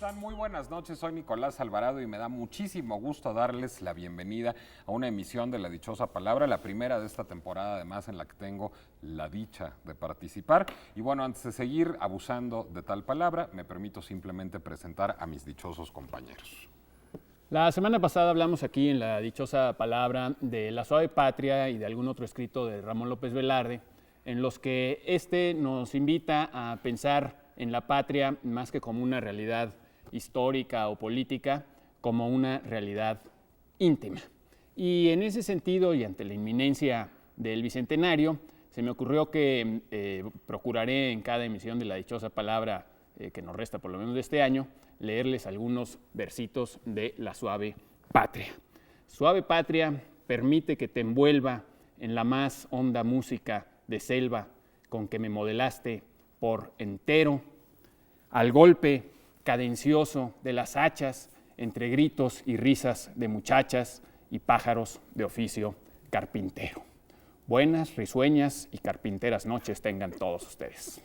están? Muy buenas noches, soy Nicolás Alvarado y me da muchísimo gusto darles la bienvenida a una emisión de La Dichosa Palabra, la primera de esta temporada además en la que tengo la dicha de participar. Y bueno, antes de seguir abusando de tal palabra, me permito simplemente presentar a mis dichosos compañeros. La semana pasada hablamos aquí en La Dichosa Palabra de La Suave Patria y de algún otro escrito de Ramón López Velarde, en los que nos invita a pensar en la patria más que como una realidad histórica o política, como una realidad íntima. Y en ese sentido, y ante la inminencia del Bicentenario, se me ocurrió que procuraré en cada emisión de La Dichosa Palabra, que nos resta por lo menos de este año, leerles algunos versitos de La Suave Patria. Suave Patria permite que te envuelva en la más honda música de selva con que me modelaste por entero, al golpe cadencioso de las hachas, entre gritos y risas de muchachas y pájaros de oficio carpintero. Buenas, risueñas y carpinteras noches tengan todos ustedes.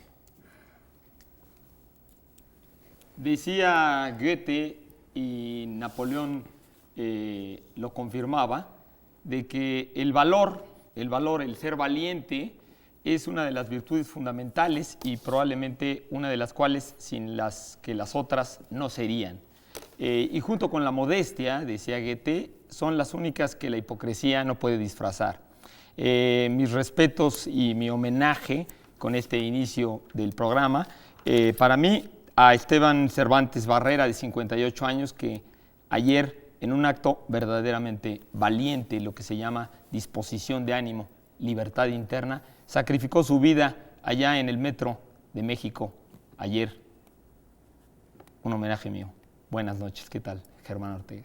Decía Goethe, y Napoleón lo confirmaba, de que el valor, el ser valiente, es una de las virtudes fundamentales y probablemente una de las cuales sin las que las otras no serían. Y junto con la modestia, decía Goethe, son las únicas que la hipocresía no puede disfrazar. Mis respetos y mi homenaje con este inicio del programa, para mí, a Esteban Cervantes Barrera, de 58 años, que ayer, en un acto verdaderamente valiente, lo que se llama disposición de ánimo, libertad interna, sacrificó su vida allá en el metro de México ayer. Un homenaje mío. Buenas noches, ¿qué tal, Germán Ortega?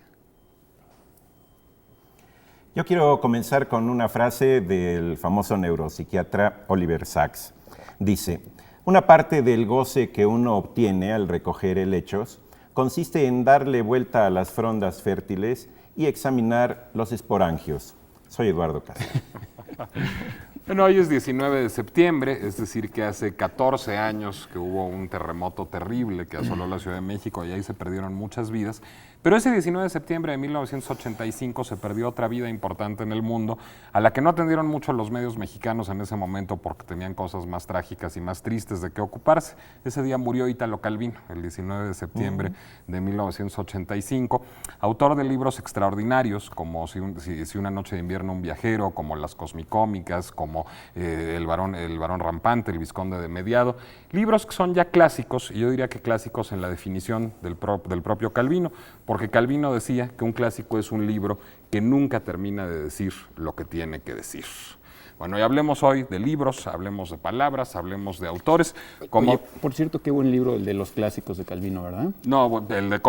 Yo quiero comenzar con una frase del famoso neuropsiquiatra Oliver Sacks. Dice: una parte del goce que uno obtiene al recoger helechos consiste en darle vuelta a las frondas fértiles y examinar los esporangios. Soy Eduardo Castillo. Bueno, hoy es 19 de septiembre, es decir que hace 14 años que hubo un terremoto terrible que asoló la Ciudad de México y ahí se perdieron muchas vidas. Pero ese 19 de septiembre de 1985 se perdió otra vida importante en el mundo, a la que no atendieron mucho los medios mexicanos en ese momento porque tenían cosas más trágicas y más tristes de qué ocuparse. Ese día murió Ítalo Calvino, el 19 de septiembre de 1985, autor de libros extraordinarios como Si una noche de invierno un viajero, como Las Cosmicómicas, como el varón rampante, El Vizconde de Mediado, libros que son ya clásicos, y yo diría que clásicos en la definición del propio Calvino, porque Calvino decía que un clásico es un libro que nunca termina de decir lo que tiene que decir. Bueno, y hablemos hoy de libros, hablemos de palabras, hablemos de autores. Oye, por cierto, qué buen libro el de los clásicos de Calvino, ¿verdad? No, el de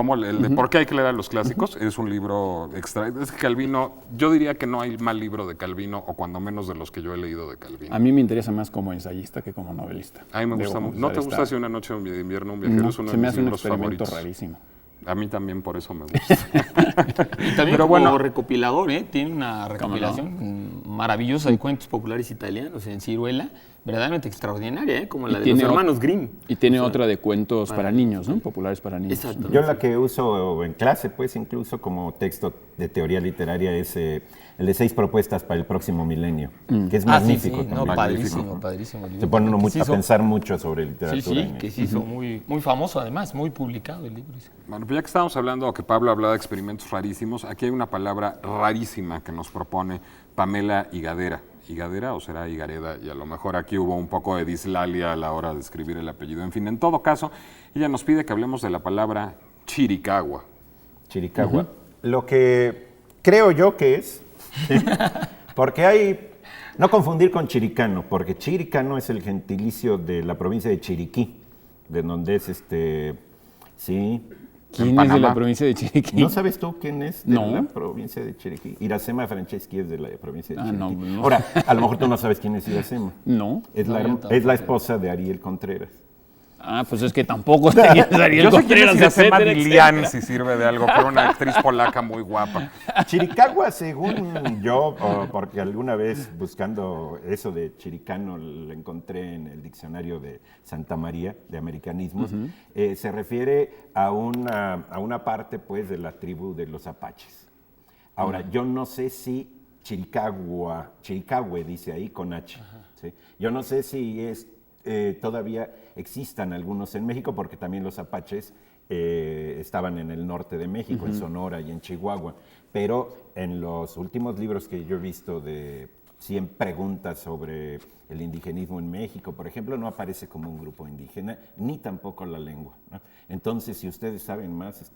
por qué hay que leer a los clásicos, es un libro extra. Es que Calvino, yo diría que no hay mal libro de Calvino, o cuando menos de los que yo he leído de Calvino. A mí me interesa más como ensayista que como novelista. A mí me gusta mucho. ¿No te gusta Si una noche de invierno un viajero? No, es uno se de me mis hace un libros experimento favoritos. rarísimo. A mí también por eso me gusta. Y también Pero como bueno, recopilador, tiene una recopilación maravillosa de cuentos populares italianos en ciruela, verdaderamente extraordinaria, como la de los hermanos Grimm. Y tiene otra de cuentos para niños, ¿no? Populares para niños. Exacto. Yo la que uso en clase, pues incluso como texto de teoría literaria, es el de 6 propuestas para el próximo milenio, que es magnífico. Sí, no, también. padrísimo. Se pone uno Que a pensar mucho sobre literatura. Sí, que se hizo muy famoso además, muy publicado el libro. Bueno, pues ya que estábamos hablando, que Pablo hablaba de experimentos rarísimos, aquí hay una palabra rarísima que nos propone Pamela Higadera. ¿Higadera o será Higareda? Y a lo mejor aquí hubo un poco de dislalia a la hora de escribir el apellido. En fin, en todo caso, ella nos pide que hablemos de la palabra Chiricahua. Chiricahua. Lo que creo yo que es, porque hay, no confundir con chiricano, porque chiricano es el gentilicio de la provincia de Chiriquí, de donde es sí. ¿Quién es de la provincia de Chiriquí? ¿No sabes tú quién es de No. la provincia de Chiriquí? Iracema Franceschi es de la provincia de Chiriquí. No. Ahora, a lo mejor tú no sabes quién es Iracema. No. Es la esposa de Ariel Contreras. Pues es que tampoco tenía Ariel Yo sé quién Contreras, es Iracema etcétera, Dilián, etcétera. si sirve de algo, pero una actriz polaca muy guapa. Chiricahua, según yo, porque alguna vez buscando eso de chiricano lo encontré en el diccionario de Santa María de americanismos, se refiere a una parte pues de la tribu de los apaches. Ahora, yo no sé si Chiricahue dice ahí con H. ¿Sí? Yo no sé si todavía existan algunos en México, porque también los apaches estaban en el norte de México, en Sonora y en Chihuahua. Pero en los últimos libros que yo he visto de 100 preguntas sobre el indigenismo en México, por ejemplo, no aparece como un grupo indígena, ni tampoco la lengua, ¿no? Entonces, si ustedes saben más,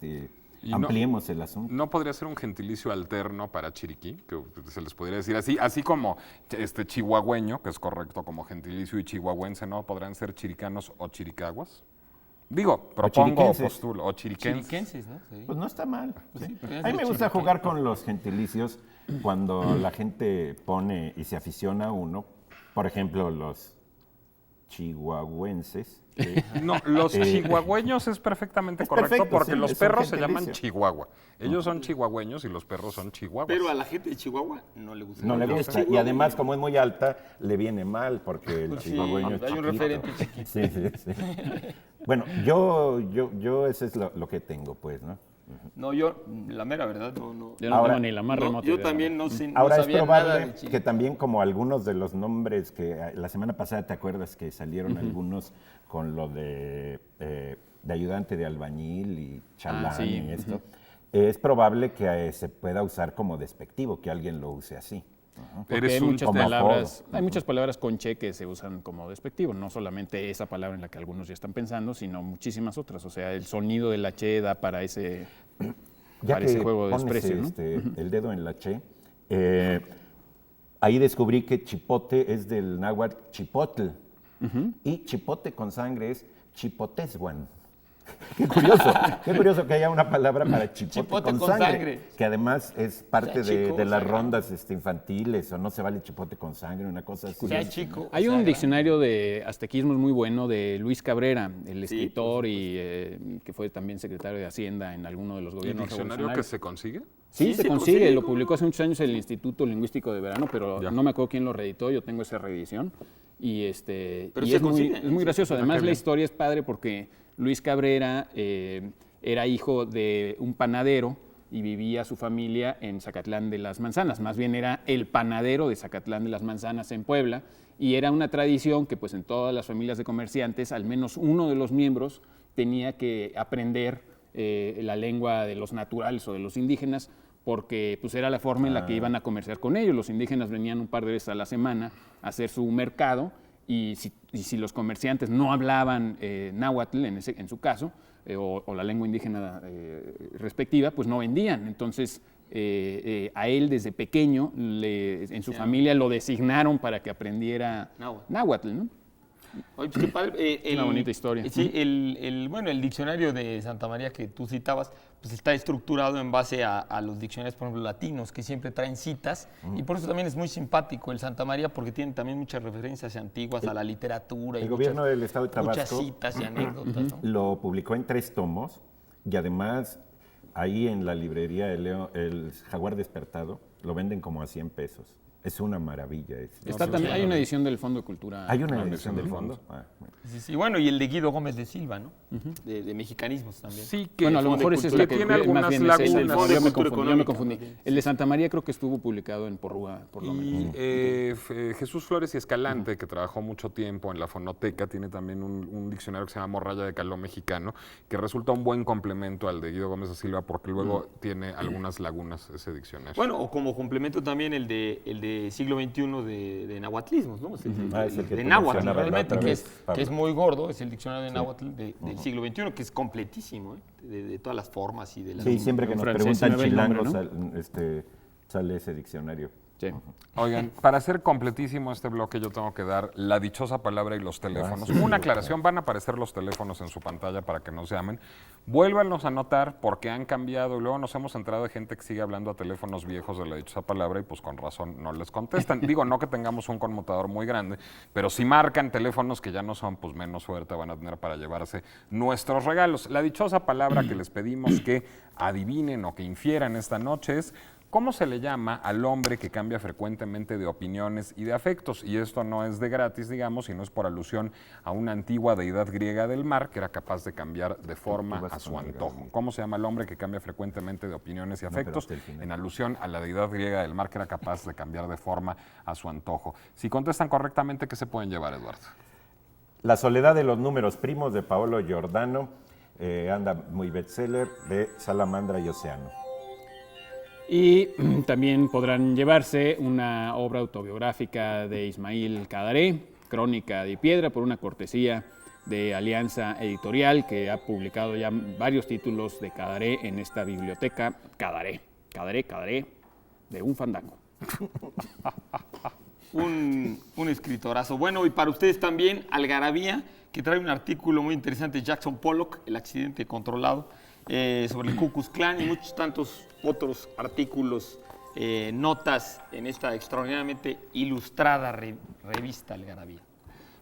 Y ampliemos el asunto. ¿No podría ser un gentilicio alterno para Chiriquí? Que se les podría decir así como chihuahueño, que es correcto como gentilicio, y chihuahuense, ¿no? ¿Podrán ser chiricanos o chiricaguas? Digo, propongo o chiriquenses. postulo, o chiriquenses. Chiriquenses, ¿no? Sí. Pues no está mal. sí, podría A mí ser me gusta chiriquén. jugar con los gentilicios cuando la gente pone y se aficiona a uno. Por ejemplo, los chihuahuenses. ¿sí? No, los chihuahueños es perfectamente correcto perfecto, porque sí, los es un perros se llaman gentilicio. Chihuahua. Ellos son chihuahueños y los perros son chihuahuas. Pero a la gente de Chihuahua no le gusta. No le Los gusta. Y chihuahueños. además, como es muy alta, le viene mal porque el Pues sí, chihuahueño es hay un chiquito. referente chiquito. Sí, sí, sí. Bueno, yo eso es lo que tengo, pues, ¿no? No, yo, la mera verdad, no. Yo no Ahora, tengo ni la más No, remota yo idea. también no sé, no Ahora es sabía nada probable de Chile. que también como algunos de los nombres que la semana pasada, ¿te acuerdas que salieron algunos con lo de ayudante de albañil y chalán sí, y esto? Es probable que se pueda usar como despectivo, que alguien lo use así. Porque Eres hay un muchas como palabras, apodo. hay muchas palabras con che que se usan como despectivo, no solamente esa palabra en la que algunos ya están pensando, sino muchísimas otras. O sea, el sonido de la che da para ese Ya para ese que juego de pones desprecio, ¿no? el dedo en la che, ahí descubrí que chipote es del náhuatl chipotl y chipote con sangre es chipotezhuan. Qué curioso que haya una palabra para chipote, con sangre, que además es parte O sea, chico, de las sagrado. rondas infantiles, o no se vale chipote con sangre, una cosa así. O sea, chico. Hay o un sea, diccionario de aztequismos muy bueno de Luis Cabrera, el escritor y que fue también secretario de Hacienda en alguno de los ¿El gobiernos diccionario que revolucionarios. se consigue? Sí, Sí, se se consigue, consigue, lo ¿cómo publicó no? hace muchos años el Instituto Lingüístico de Verano, pero Ya. no me acuerdo quién lo reeditó, yo tengo esa reedición. Y, Pero y se es, muy, consigue, es muy sí. gracioso. Ah, Además, qué la bien. historia es padre porque Luis Cabrera era hijo de un panadero y vivía su familia en Zacatlán de las Manzanas. Más bien era el panadero de Zacatlán de las Manzanas en Puebla. Y era una tradición que pues en todas las familias de comerciantes, al menos uno de los miembros tenía que aprender la lengua de los naturales o de los indígenas, porque pues era la forma en la que iban a comerciar con ellos. Los indígenas venían un par de veces a la semana a hacer su mercado y si los comerciantes no hablaban náhuatl, en su caso, o la lengua indígena respectiva, pues no vendían. Entonces, a él desde pequeño, en su familia lo designaron para que aprendiera náhuatl, ¿no? Oye, pues qué padre. Una bonita historia. Sí, el diccionario de Santa María que tú citabas, pues está estructurado en base a los diccionarios, por ejemplo, latinos, que siempre traen citas, y por eso también es muy simpático el Santa María, porque tiene también muchas referencias antiguas a la literatura. El y gobierno muchas, del estado de muchas Tabasco citas y anécdotas, ¿no? lo publicó en 3 tomos y además ahí en la librería el Jaguar Despertado lo venden como a 100 pesos. Es una maravilla. También, hay una edición del Fondo de Cultura. Hay una Ah, edición del del fondo. Ah, bueno. Sí, sí, bueno, y el de Guido Gómez de Silva, ¿no? De mexicanismos también. Sí, que Bueno, a lo mejor ese es la que tiene algunas más bien lagunas. es el Fondo de yo me Cultura confundí. Económica. El de Santa María creo que estuvo publicado en Porrúa, por lo menos. Y Jesús Flores y Escalante, que trabajó mucho tiempo en la fonoteca, tiene también un diccionario que se llama Morralla de Caló Mexicano, que resulta un buen complemento al de Guido Gómez da Silva, porque luego tiene algunas lagunas ese diccionario. Bueno, o como complemento también el de siglo XXI de nahuatlismos, ¿no? Es Es el que de tú náhuatl, mencionabas la realmente, otra que vez, es Pablo. muy gordo, es el diccionario de náhuatl del siglo XXI, que es completísimo, ¿eh? De todas las formas y de las... Sí, siempre que Un nos francés, preguntan no ve el nombre, chilangos sale ese diccionario. Sí. Oigan, para hacer completísimo este bloque yo tengo que dar la dichosa palabra y los teléfonos. Una aclaración, van a aparecer los teléfonos en su pantalla para que nos llamen. Vuélvanos a anotar porque han cambiado y luego nos hemos enterado de gente que sigue hablando a teléfonos viejos de la dichosa palabra y pues con razón no les contestan. Digo, no que tengamos un conmutador muy grande, pero si marcan teléfonos que ya no son, pues menos suerte van a tener para llevarse nuestros regalos. La dichosa palabra que les pedimos que adivinen o que infieran esta noche es: ¿cómo se le llama al hombre que cambia frecuentemente de opiniones y de afectos? Y esto no es de gratis, digamos, sino es por alusión a una antigua deidad griega del mar que era capaz de cambiar de forma a su antojo. ¿Cómo se llama el hombre que cambia frecuentemente de opiniones y afectos? En alusión a la deidad griega del mar que era capaz de cambiar de forma a su antojo. Si contestan correctamente, ¿qué se pueden llevar, Eduardo? La soledad de los números primos de Paolo Giordano, anda muy bestseller, de Salamandra y Océano. Y también podrán llevarse una obra autobiográfica de Ismail Cadaré, Crónica de Piedra, por una cortesía de Alianza Editorial, que ha publicado ya varios títulos de Cadaré en esta biblioteca. Cadaré, de un fandango. Un escritorazo. Bueno, y para ustedes también, Algarabía, que trae un artículo muy interesante, Jackson Pollock, el accidente controlado, sobre el Ku Klux Klan y muchos tantos otros artículos, notas en esta extraordinariamente ilustrada revista Algarabía.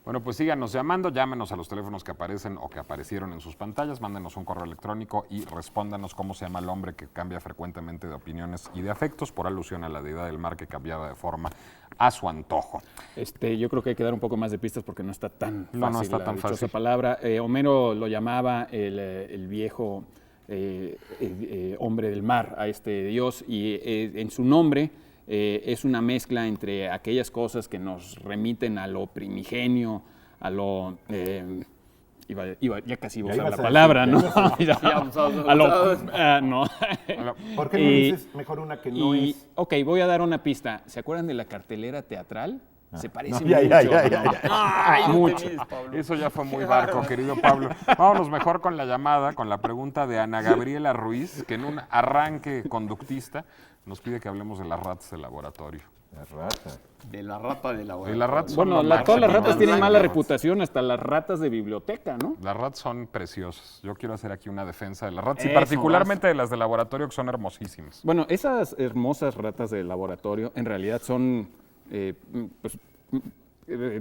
Bueno, pues síganos llamando, llámenos a los teléfonos que aparecen o que aparecieron en sus pantallas, mándenos un correo electrónico y respóndanos cómo se llama el hombre que cambia frecuentemente de opiniones y de afectos, por alusión a la deidad del mar que cambiaba de forma a su antojo. Yo creo que hay que dar un poco más de pistas porque no está tan fácil. No está tan dichosa fácil. Palabra. Homero lo llamaba el viejo hombre del mar a este dios, y en su nombre es una mezcla entre aquellas cosas que nos remiten a lo primigenio, a lo... ya casi iba a usar la palabra, ¿no? No. ¿Por qué no dices mejor una que no es? Ok, voy a dar una pista. ¿Se acuerdan de la cartelera teatral? Se parece No, mucho. Ay, Mucho. Eso ya fue muy barco, querido Pablo. Vámonos mejor con la llamada, con la pregunta de Ana Gabriela Ruiz, que en un arranque conductista nos pide que hablemos de las ratas de laboratorio. La rata. De la rata de la Y las ratas son Bueno, lo todas las máximo, ratas ¿no? tienen mala Las reputación, hasta las ratas de biblioteca, ¿no? Las ratas son preciosas. Yo quiero hacer aquí una defensa de las ratas y Eso, particularmente de las de laboratorio, que son hermosísimas. Bueno, esas hermosas ratas de laboratorio en realidad son,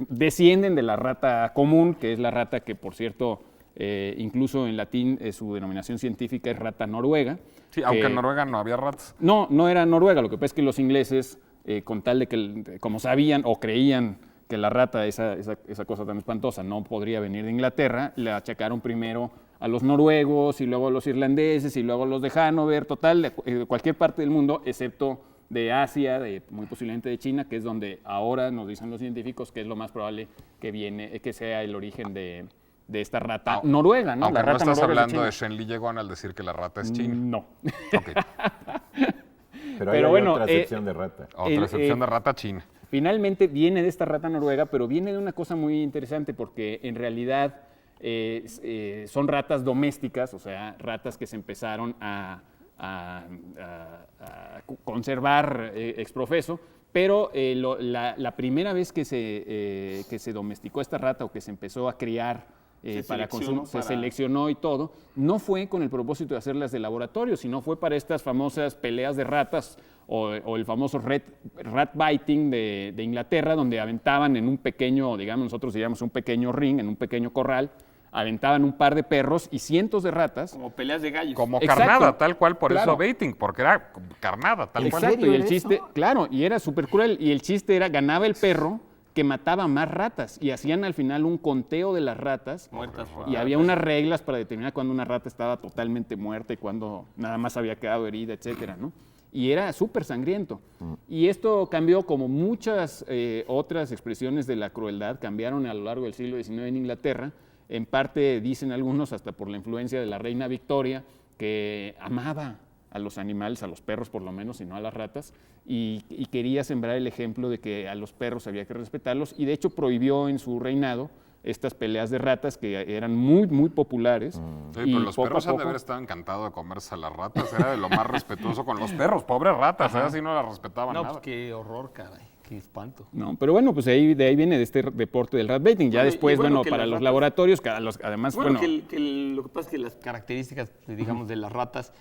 descienden de la rata común, que es la rata que, por cierto, incluso en latín su denominación científica es rata noruega. Sí, aunque en Noruega no había ratas. No era noruega, lo que pasa es que los ingleses, con tal de que, como sabían o creían que la rata, esa cosa tan espantosa, no podría venir de Inglaterra, le achacaron primero a los noruegos y luego a los irlandeses y luego a los de Hannover, total, de cualquier parte del mundo, excepto de Asia, muy posiblemente de China, que es donde ahora nos dicen los científicos que es lo más probable que sea el origen de esta rata noruega, ¿no? Aunque La no rata estás noruega es hablando de China. Shen Li Yegon al decir que la rata es china. No. Ok. Pero Pero hay bueno, otra sección de rata. Otra excepción de rata china. Finalmente viene de esta rata noruega, pero viene de una cosa muy interesante porque en realidad son ratas domésticas, o sea, ratas que se empezaron a conservar ex profeso, pero la primera vez que se domesticó esta rata o que se empezó a criar para consumo, se seleccionó y todo, no fue con el propósito de hacerlas de laboratorio, sino fue para estas famosas peleas de ratas o el famoso rat biting de Inglaterra, donde aventaban en un pequeño, digamos, nosotros diríamos un pequeño ring, en un pequeño corral, aventaban un par de perros y cientos de ratas. Como peleas de gallos. Como Exacto. carnada, tal cual, por Claro. eso baiting, porque era carnada, tal cual. Exacto, y el era chiste, eso? claro, y era súper cruel. Y el chiste era, ganaba el perro que mataba más ratas. Y hacían al final un conteo de las ratas. Muertas. Y había unas reglas para determinar cuándo una rata estaba totalmente muerta y cuándo nada más había quedado herida, etcétera, ¿no? Y era súper sangriento. Y esto cambió, como muchas otras expresiones de la crueldad, cambiaron a lo largo del siglo XIX en Inglaterra. En parte, dicen algunos, hasta por la influencia de la reina Victoria, que amaba a los animales, a los perros por lo menos, y no a las ratas, y quería sembrar el ejemplo de que a los perros había que respetarlos, y de hecho prohibió en su reinado estas peleas de ratas que eran muy, muy populares. Oye, pero los perros han de haber estado encantados de comerse a las ratas. Era de lo más respetuoso con los perros. Pobres ratas, así no las respetaban No, nada. pues qué horror, caray. Qué espanto. No, pero bueno, pues de ahí viene de este deporte del rat baiting. Ya Bueno, después, y bueno, bueno, que para las los ratas- laboratorios, además, Bueno, bueno, lo que pasa es que las características, digamos, de las ratas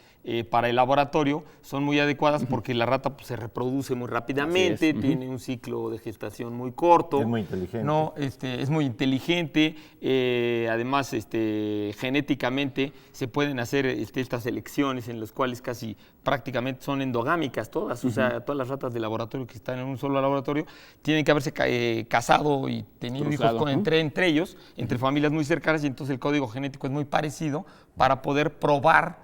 para el laboratorio son muy adecuadas porque la rata pues, se reproduce muy rápidamente, Así es. tiene un ciclo de gestación muy corto. Es muy inteligente. No, es muy inteligente. Además, genéticamente se pueden hacer estas selecciones en las cuales casi prácticamente son endogámicas todas. O sea, todas las ratas de laboratorio que están en un solo laboratorio tienen que haberse casado y tenido Cruzado, hijos ¿no? entre ellos, entre familias muy cercanas, y entonces el código genético es muy parecido para poder probar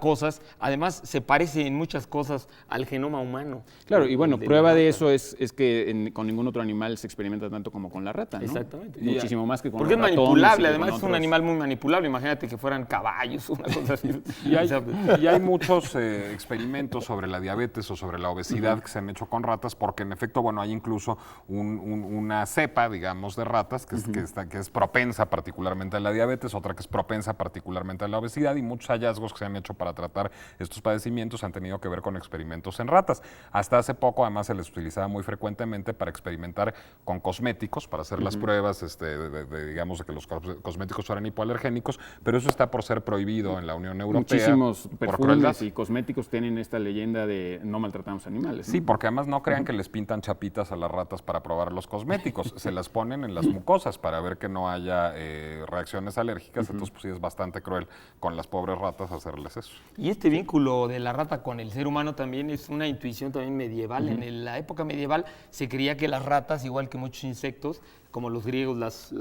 cosas. Además, se parece en muchas cosas al genoma humano. claro, y bueno, de prueba la de rata. eso es que con ningún otro animal se experimenta tanto como con la rata, ¿no? Exactamente. Muchísimo más que con Porque es los ratones y manipulable, que además con es un otros. animal muy manipulable. Imagínate que fueran caballos o una cosa así. Y hay, O sea, y hay muchos experimentos sobre la diabetes o sobre la obesidad que se han hecho con ratas, porque en efecto, bueno, hay incluso una cepa, digamos, de ratas que es propensa particularmente a la diabetes, otra que es propensa particularmente a la obesidad, y muchos hallazgos que se han hecho para tratar estos padecimientos han tenido que ver con experimentos en ratas. Hasta hace poco, además, se les utilizaba muy frecuentemente para experimentar con cosméticos, para hacer las pruebas, digamos, de que los cosméticos fueran hipoalergénicos, pero eso está por ser prohibido en la Unión Europea. Muchísimos por crueldad. perfumes y cosméticos tienen esta leyenda de no maltratamos animales, ¿no? Sí, porque además no crean que les pintan chapitas a las ratas para probar los cosméticos, se las ponen en las mucosas para ver que no haya reacciones alérgicas, entonces pues sí es bastante cruel con las pobres ratas hacerles eso. Y este vínculo de la rata con el ser humano también es una intuición también medieval. En la época medieval se creía que las ratas, igual que muchos insectos, como los griegos, las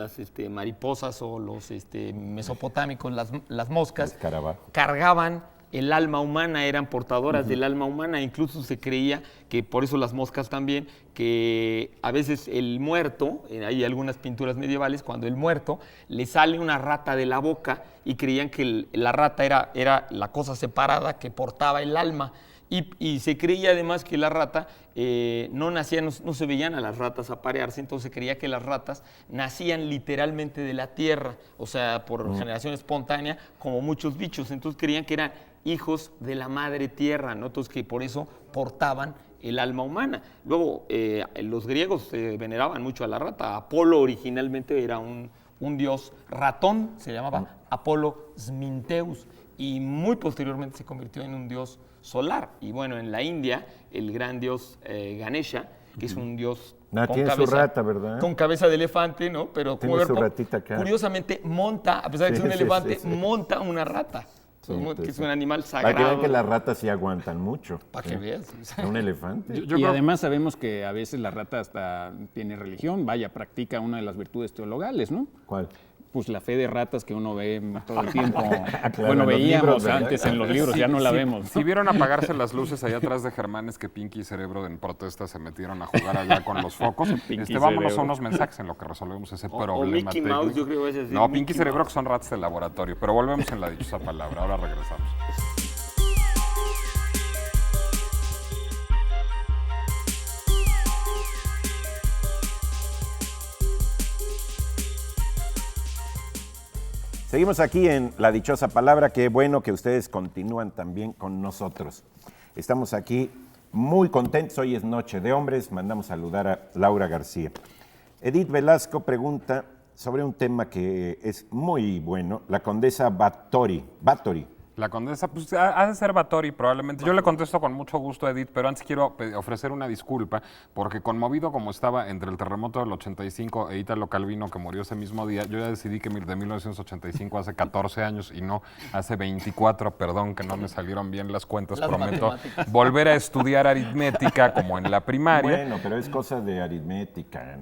mariposas, o los mesopotámicos, las moscas, Escarabajo. cargaban el alma humana, eran portadoras del alma humana. Incluso se creía que, por eso las moscas también, que a veces el muerto, hay algunas pinturas medievales, cuando el muerto le sale una rata de la boca, y creían que la rata era la cosa separada que portaba el alma. Y se creía además que la rata no nacía, no se veían a las ratas aparearse, entonces se creía que las ratas nacían literalmente de la tierra, o sea, por generación espontánea, como muchos bichos. Entonces creían que eran hijos de la madre tierra, ¿no? Entonces que por eso portaban el alma humana. Luego, los griegos veneraban mucho a la rata. Apolo originalmente era un dios ratón, se llamaba Apolo Smintheus, y muy posteriormente se convirtió en un dios solar. Y bueno, en la India, el gran dios Ganesha, que es un dios Tiene su rata, ¿verdad? con cabeza de elefante, ¿no? Pero Tiene como su ratita acá. curiosamente monta, a pesar de que Sí, es un sí, elefante, sí, sí. monta una rata, Sí, que es sí. un animal Para que vean sagrado. que las ratas sí aguantan mucho. Para que veas. Un elefante. Yo y creo- además sabemos que a veces la rata hasta tiene religión, practica una de las virtudes teologales, ¿no? ¿Cuál? Pues la fe de ratas que uno ve todo el tiempo. Claro, bueno, en los veíamos libros, ¿verdad? antes en los libros, ya no la vemos. Si vieron apagarse las luces allá atrás de Germán, es que Pinky y Cerebro en protesta se metieron a jugar allá con los focos. Pinky Vámonos a Cerebro. unos mensajes en lo que resolvemos ese O problema Mickey Mouse, técnico. yo creo que ese es No, Mickey Pinky y Cerebro Mouse. que son ratas de laboratorio, pero volvemos en la dichosa palabra. Ahora regresamos. Seguimos aquí en La Dichosa Palabra. Qué bueno que ustedes continúan también con nosotros. Estamos aquí muy contentos. Hoy es Noche de Hombres. Mandamos saludar a Laura García. Edith Velasco pregunta sobre un tema que es muy bueno. La condesa Báthory. La condesa, pues ha de ser Báthory probablemente. Yo le contesto con mucho gusto a Edith, pero antes quiero ofrecer una disculpa, porque conmovido como estaba entre el terremoto del 85 e Ítalo Calvino, que murió ese mismo día, yo ya decidí que de 1985 hace 14 años y no hace 24, perdón que no me salieron bien las cuentas, Las prometo matemáticas. volver a estudiar aritmética como en la primaria. Bueno, pero es cosa de aritmética.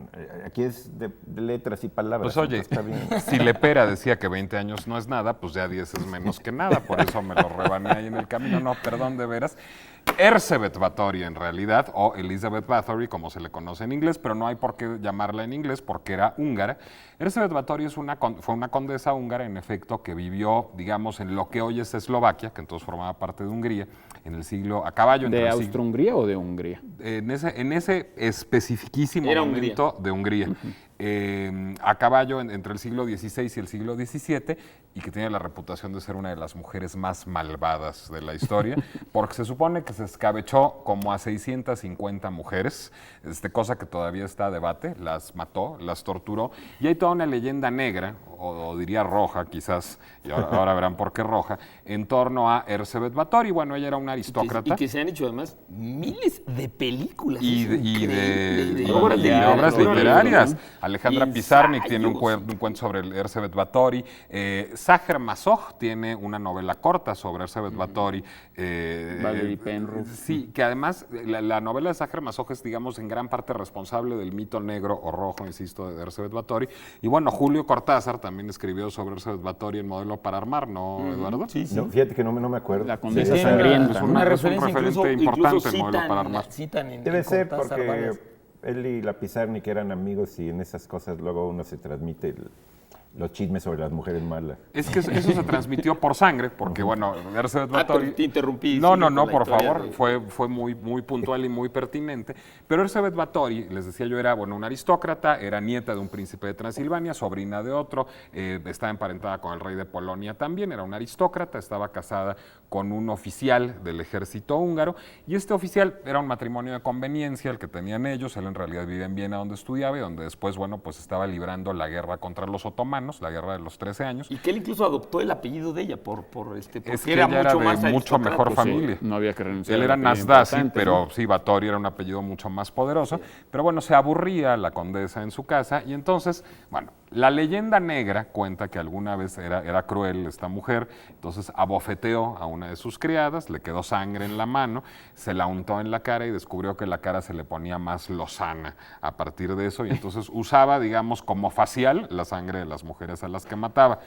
Aquí es de letras y palabras. Pues oye, Está bien. si Lepera decía que 20 años no es nada, pues ya 10 es menos que nada, por eso me lo rebané ahí en el camino, no, perdón, de veras. Erzsébet Báthory en realidad, o Elizabeth Báthory como se le conoce en inglés, pero no hay por qué llamarla en inglés porque era húngara. Erzsébet Báthory fue una condesa húngara, en efecto, que vivió, digamos, en lo que hoy es Eslovaquia, que entonces formaba parte de Hungría, en el siglo, a caballo entre ¿De el siglo... Austro-Hungría o de Hungría? En ese especificísimo Era momento de Hungría. a caballo entre el siglo XVI y el siglo XVII, y que tiene la reputación de ser una de las mujeres más malvadas de la historia, porque se supone que se escabechó como a 650 mujeres, cosa que todavía está a debate, las mató, las torturó, y hay toda una leyenda negra, o diría roja quizás, y ahora verán por qué roja, en torno a Erzsébet Báthory. Bueno, ella era una aristócrata. Y que se han hecho además miles de películas. Y de obras literarias. ¿no? Alejandra Y Pizarnik tiene un ensayos. cuento sobre el Erzsébet Báthory. Sájer Masoj tiene una novela corta sobre Erzsébet Báthory. Valerie Penrose. Sí, que además la novela de Sájer Masoj es, digamos, en gran parte responsable del mito negro o rojo, insisto, de Erzsébet Báthory. Y bueno, Julio Cortázar también escribió sobre Erzsébet Báthory en Modelo para armar, ¿no, Eduardo? Sí, sí. No, fíjate que no me acuerdo. La Condesa Sí, Sangrienta. es ¿no? una Una es un referencia referente importante en Modelo para armar. citan en Debe ser Cortázar porque varias. él y la Pizarnik eran amigos y en esas cosas luego uno se transmite los chismes sobre las mujeres malas. Es que eso se transmitió por sangre, porque bueno, Erzsébet Báthory... pero te interrumpí. No, sigue no, con no, la por historia favor, de- fue muy puntual y muy pertinente. Pero Erzsébet Báthory, les decía yo, era una aristócrata, era nieta de un príncipe de Transilvania, sobrina de otro, estaba emparentada con el rey de Polonia también, era una aristócrata, estaba casada con un oficial del ejército húngaro, y este oficial era un matrimonio de conveniencia el que tenían ellos. Él en realidad vivía en Viena, donde estudiaba, y donde después, bueno, pues estaba librando la guerra contra los otomanos, la guerra de los 13 años. Y que él incluso adoptó el apellido de ella porque Es que ella era de mucho mejor familia. No había que renunciar. Él a era un apellido Nasdasi, importante, pero ¿no? sí, Báthory era un apellido mucho más poderoso. Pero bueno, se aburría la condesa en su casa, y entonces, bueno, la leyenda negra cuenta que alguna vez era cruel esta mujer, entonces abofeteó a una de sus criadas, le quedó sangre en la mano, se la untó en la cara y descubrió que la cara se le ponía más lozana a partir de eso, y entonces usaba, digamos, como facial la sangre de las mujeres a las que mataba.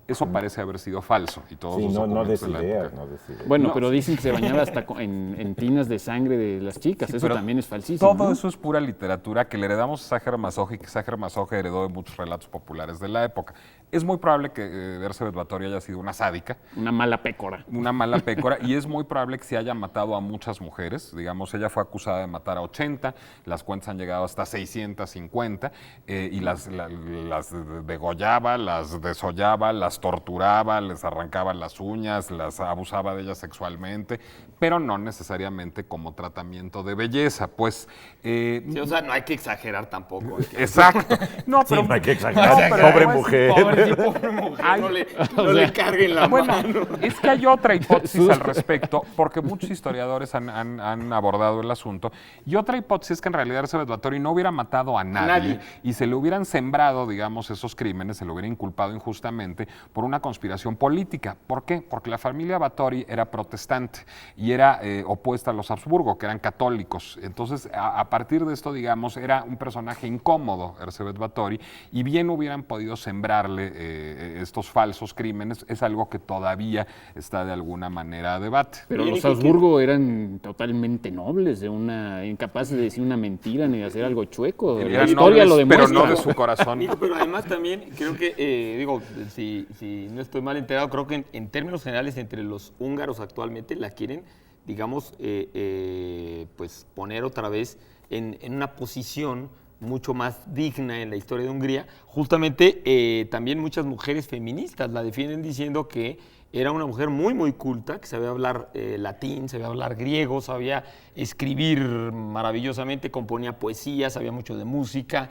Eso parece haber sido falso, y todos Sí, los no documentos des de la ideas, época. no des ideas. Bueno, No, pero dicen que se bañaba hasta en tinas de sangre de las chicas. Eso pero también es falsísimo. Todo ¿no? eso es pura literatura que le heredamos a Sájer Masoj, y que Sájer Masoj heredó de muchos relatos populares de la época. Es muy probable que Erzsébet Báthory haya sido una sádica, Una mala pécora. una mala pécora, y es muy probable que se haya matado a muchas mujeres. Digamos, ella fue acusada de matar a 80, las cuentas han llegado hasta 650, y las degollaba, las desollaba, las torturaba, les arrancaba las uñas, las abusaba de ellas sexualmente, pero no necesariamente como tratamiento de belleza, pues... Sí, o sea, no hay que exagerar tampoco. Exacto. No, pero, no hay que exagerar. No, pero Pobre además, mujer. Pobre mujer, Ay, no le carguen la Bueno, mano. es que hay otra hipótesis al respecto, porque muchos historiadores han abordado el asunto, y otra hipótesis es que en realidad Erzsébet Báthory no hubiera matado a nadie, y se le hubieran sembrado, digamos, esos crímenes, se le hubiera inculpado injustamente por una conspiración política. ¿Por qué? Porque la familia Báthory era protestante y era opuesta a los Habsburgo, que eran católicos. Entonces, a partir de esto, digamos, era un personaje incómodo, Erzsébet Báthory, y bien hubieran podido sembrarle estos falsos crímenes. Es algo que todavía está de alguna manera a debate. Pero Oye, los Nico, Habsburgo eran totalmente nobles, incapaces de decir una mentira ni de hacer algo chueco. La Eran historia nobles, lo demuestra. pero no de su corazón. Nico, pero además también creo que, digo, si no estoy mal enterado, creo que en términos generales entre los húngaros actualmente la quieren, digamos, pues poner otra vez en una posición mucho más digna en la historia de Hungría. Justamente también muchas mujeres feministas la defienden diciendo que era una mujer muy culta, que sabía hablar latín, sabía hablar griego, sabía escribir maravillosamente, componía poesía, sabía mucho de música,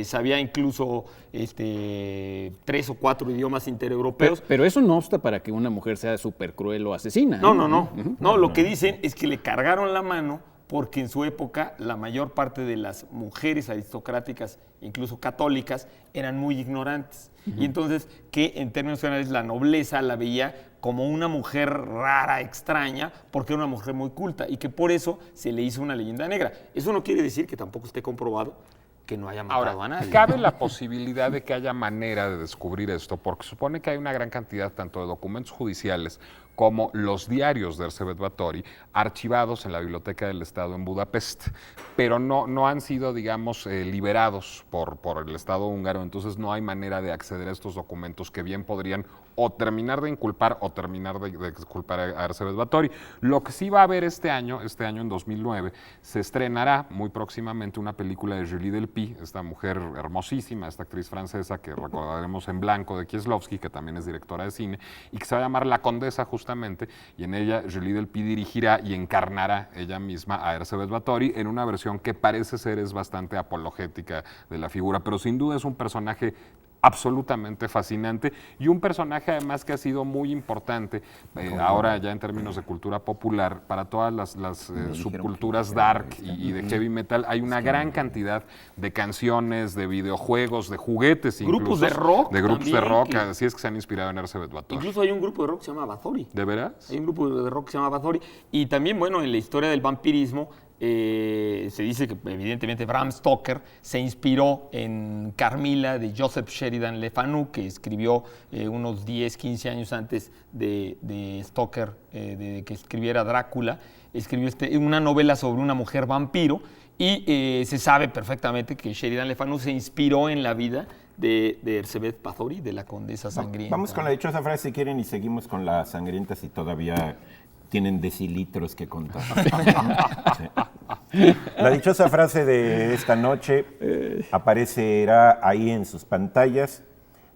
sabía incluso 3 o 4 idiomas intereuropeos. Pero eso no obsta para que una mujer sea súper cruel o asesina. No, lo que dicen es que le cargaron la mano porque en su época la mayor parte de las mujeres aristocráticas, incluso católicas, eran muy ignorantes. Y entonces que en términos generales la nobleza la veía como una mujer rara, extraña, porque era una mujer muy culta y que por eso se le hizo una leyenda negra. Eso no quiere decir que tampoco esté comprobado que no haya matado a nadie. Cabe la posibilidad de que haya manera de descubrir esto, porque supone que hay una gran cantidad tanto de documentos judiciales como los diarios de Erzsébet Báthory, archivados en la Biblioteca del Estado en Budapest, pero no han sido, digamos, liberados por el Estado húngaro, entonces no hay manera de acceder a estos documentos que bien podrían o terminar de inculpar o terminar de exculpar a Erzsébet Báthory. Lo que sí va a haber este año en 2009, se estrenará muy próximamente una película de Julie Delpy, esta mujer hermosísima, esta actriz francesa que recordaremos en Blanco de Kieslowski, que también es directora de cine, y que se va a llamar La Condesa justamente, y en ella Julie Delpy dirigirá y encarnará ella misma a Erzsébet Báthory en una versión que parece ser es bastante apologética de la figura, pero sin duda es un personaje absolutamente fascinante y un personaje además que ha sido muy importante ahora ya en términos de cultura popular para todas las subculturas dark y de heavy metal. Hay una gran cantidad de canciones, de videojuegos, de juguetes, grupos incluso, de rock, de grupos de rock, que así es que se han inspirado en Erzsébet Báthory. incluso hay un grupo de rock que se llama Báthory. ¿De veras? Hay un grupo de rock que se llama Báthory. Y también, bueno, en la historia del vampirismo, se dice que evidentemente Bram Stoker se inspiró en Carmilla de Joseph Sheridan Le Fanu, que escribió unos 10, 15 años antes de Stoker, de que escribiera Drácula. Escribió una novela sobre una mujer vampiro y se sabe perfectamente que Sheridan Le Fanu se inspiró en la vida de Erzsébet Báthory, de la condesa sangrienta. Vamos con la dichosa frase si quieren y seguimos con la sangrienta si todavía tienen decilitros que contar. Sí. La dichosa frase de esta noche aparecerá ahí en sus pantallas.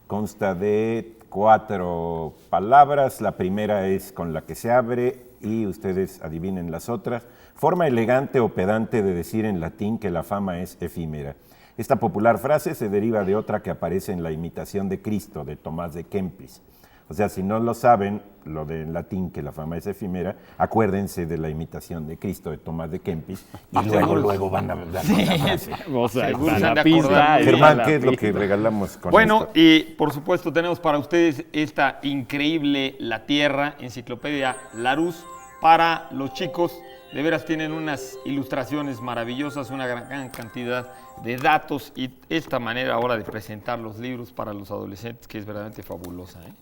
Consta de 4 palabras. La primera es con la que se abre y ustedes adivinen las otras. Forma elegante o pedante de decir en latín que la fama es efímera. Esta popular frase se deriva de otra que aparece en La imitación de Cristo, de Tomás de Kempis. O sea, si no lo saben, lo de en latín, que la fama es efímera, acuérdense de La imitación de Cristo, de Tomás de Kempis, y luego van a dar la frase. O sea, Seguro está se han la de pista. acordar. está Germán, la ¿qué es lo pista. que regalamos con Bueno, esto? y por supuesto tenemos para ustedes esta increíble La Tierra, enciclopedia Larousse, para los chicos. De veras tienen unas ilustraciones maravillosas, una gran cantidad de datos y esta manera ahora de presentar los libros para los adolescentes que es verdaderamente fabulosa, ¿eh?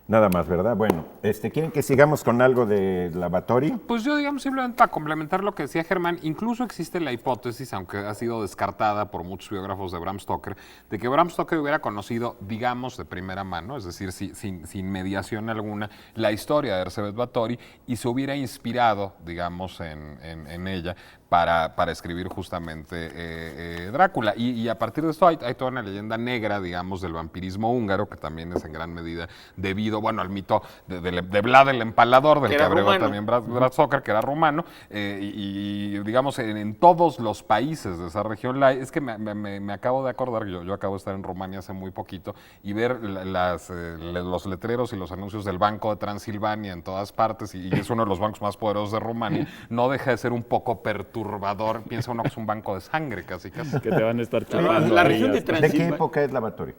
Nada más, ¿verdad? Bueno, ¿quieren que sigamos con algo de la Báthory? Pues yo, digamos, simplemente para complementar lo que decía Germán, incluso existe la hipótesis, aunque ha sido descartada por muchos biógrafos de Bram Stoker, de que Bram Stoker hubiera conocido, digamos, de primera mano, es decir, sin mediación alguna, la historia de Erzsébet Báthory y se hubiera inspirado, digamos, en ella para escribir justamente Drácula. Y a partir de esto hay toda una leyenda negra, digamos, del vampirismo húngaro, que también es en gran medida debido, bueno, al mito de Vlad el Empalador, del que agregó también Bram Stoker, que era rumano, y digamos, en todos los países de esa región, es que me acabo de acordar, yo acabo de estar en Rumania hace muy poquito, y ver los letreros y los anuncios del Banco de Transilvania en todas partes, y es uno de los bancos más poderosos de Rumania, no deja de ser un poco perturbador. Piensa uno que es un banco de sangre, casi. Que te van a estar chupando. La ahí región de hasta- ¿De qué Transilvania. época es la Báthory?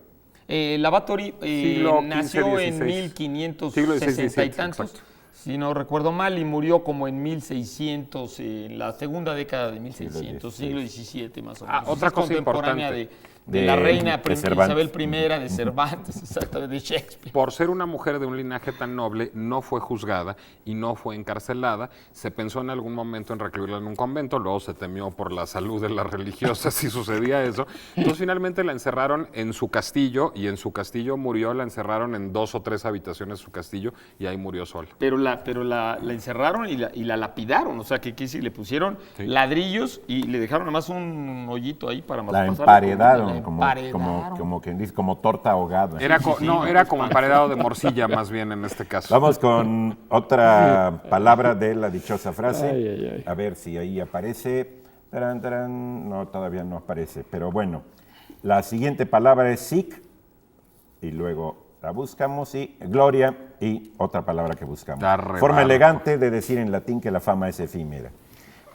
La Báthory Siglo nació XV, en XVI. 1560 y XVI, tantos, exacto. si no recuerdo mal, y murió como en 1600, en la segunda década de 1600, siglo XVII más o menos. otra Es cosa contemporánea importante. de la reina de Cervantes. Isabel I, de Cervantes, exactamente, de Shakespeare. Por ser una mujer de un linaje tan noble, no fue juzgada y no fue encarcelada. Se pensó en algún momento en recluirla en un convento, luego se temió por la salud de las religiosas si sucedía eso. Entonces finalmente la encerraron en su castillo y en su castillo murió, la encerraron en 2 o 3 habitaciones de su castillo y ahí murió sola. Pero la encerraron y la lapidaron, o sea, que le pusieron ladrillos y le dejaron nada más un hoyito ahí para La pasarle por- emparedaron, la emparedaron. como quien dice, como torta ahogada. Era como emparedado de morcilla más bien en este caso. Vamos con otra palabra de la dichosa frase. Ay, ay, ay. A ver si ahí aparece. Tarán, tarán. No, todavía no aparece. Pero bueno, la siguiente palabra es sic. Y luego la buscamos y gloria y otra palabra que buscamos. Arrebato. Forma elegante de decir en latín que la fama es efímera.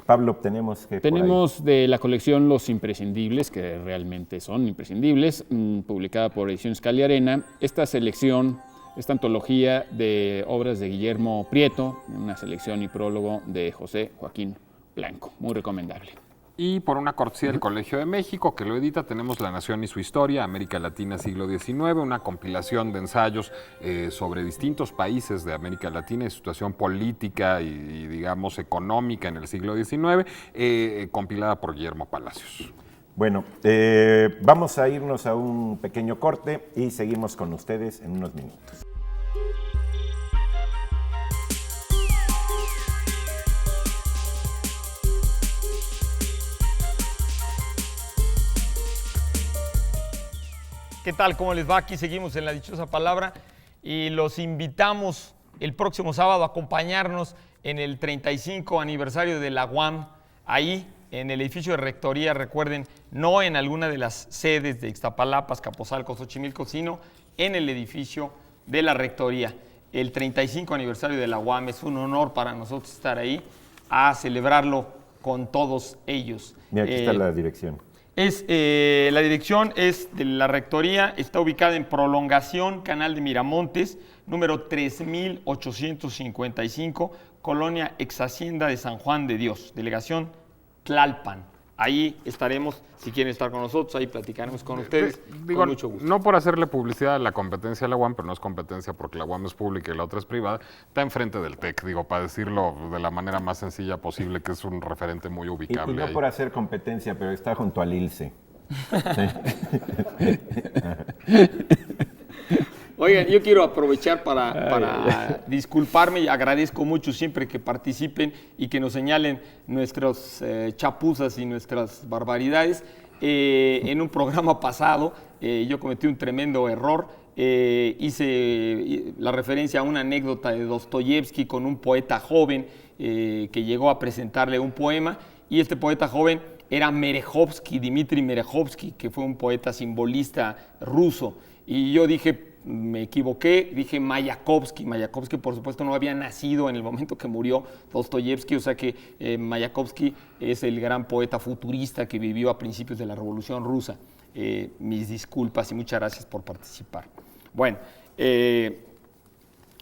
Pablo, tenemos que... Tenemos de la colección Los Imprescindibles, que realmente son imprescindibles, publicada por Ediciones Cali Arena. Esta selección, esta antología de obras de Guillermo Prieto, una selección y prólogo de José Joaquín Blanco. Muy recomendable. Y por una cortesía del Colegio de México, que lo edita, tenemos La Nación y su Historia, América Latina, siglo XIX, una compilación de ensayos sobre distintos países de América Latina y su situación política y, digamos, económica en el siglo XIX, compilada por Guillermo Palacios. Bueno, vamos a irnos a un pequeño corte y seguimos con ustedes en unos minutos. ¿Qué tal? ¿Cómo les va? Aquí seguimos en La Dichosa Palabra y los invitamos el próximo sábado a acompañarnos en el 35 aniversario de la UAM, ahí en el edificio de Rectoría, recuerden, no en alguna de las sedes de Ixtapalapa, Azcapotzalco, Xochimilco, sino en el edificio de la Rectoría. El 35 aniversario de la UAM, es un honor para nosotros estar ahí a celebrarlo con todos ellos. Mira, aquí está la dirección. La dirección es de la Rectoría, está ubicada en Prolongación Canal de Miramontes, número 3855, Colonia Ex Hacienda de San Juan de Dios, Delegación Tlalpan. Ahí estaremos, si quieren estar con nosotros, ahí platicaremos con ustedes, con mucho gusto. No por hacerle publicidad a la competencia de la UAM, pero no es competencia porque la UAM es pública y la otra es privada, está enfrente del TEC, digo, para decirlo de la manera más sencilla posible, que es un referente muy ubicable. Y no ahí. por hacer competencia, pero está junto al ILSE. Oigan, yo quiero aprovechar para disculparme y agradezco mucho siempre que participen y que nos señalen nuestras chapuzas y nuestras barbaridades. En un programa pasado yo cometí un tremendo error. Hice la referencia a una anécdota de Dostoyevsky con un poeta joven que llegó a presentarle un poema, y este poeta joven era Merejovsky, Dmitri Merejovsky, que fue un poeta simbolista ruso. Y yo dije, me equivoqué, dije Mayakovsky. Mayakovsky, por supuesto, no había nacido en el momento que murió Dostoyevsky, o sea que Mayakovsky es el gran poeta futurista que vivió a principios de la Revolución Rusa. Mis disculpas y muchas gracias por participar. Bueno,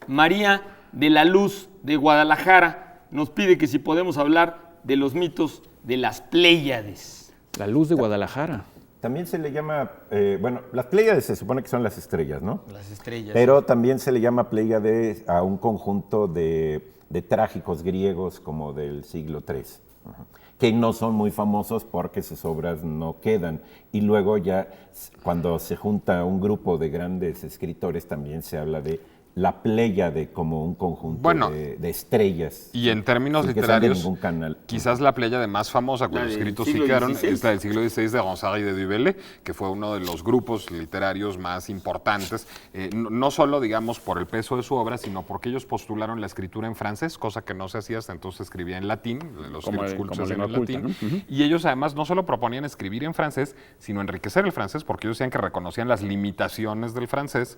María de la Luz de Guadalajara nos pide que si podemos hablar de los mitos de las Pléyades. La Luz de Guadalajara. También se le llama, bueno, las Pléyades se supone que son las estrellas, ¿no? Las estrellas. Pero también se le llama Pléyades a un conjunto de trágicos griegos como del siglo III, que no son muy famosos porque sus obras no quedan. Y luego ya cuando se junta un grupo de grandes escritores también se habla de la Pléyade como un conjunto de estrellas. Y en términos sin que sean de literarios, ningún canal. quizás la Pléyade más famosa cuyos del escritos siglo sí quedaron XVI. es la del siglo XVI de Ronsard y de Duvelle, que fue uno de los grupos literarios más importantes, no solo, digamos, por el peso de su obra, sino porque ellos postularon la escritura en francés, cosa que no se hacía hasta entonces, escribía en latín, los escritos cultos se hacían en latín. ¿No? Y ellos además no solo proponían escribir en francés, sino enriquecer el francés, porque ellos decían que reconocían las limitaciones del francés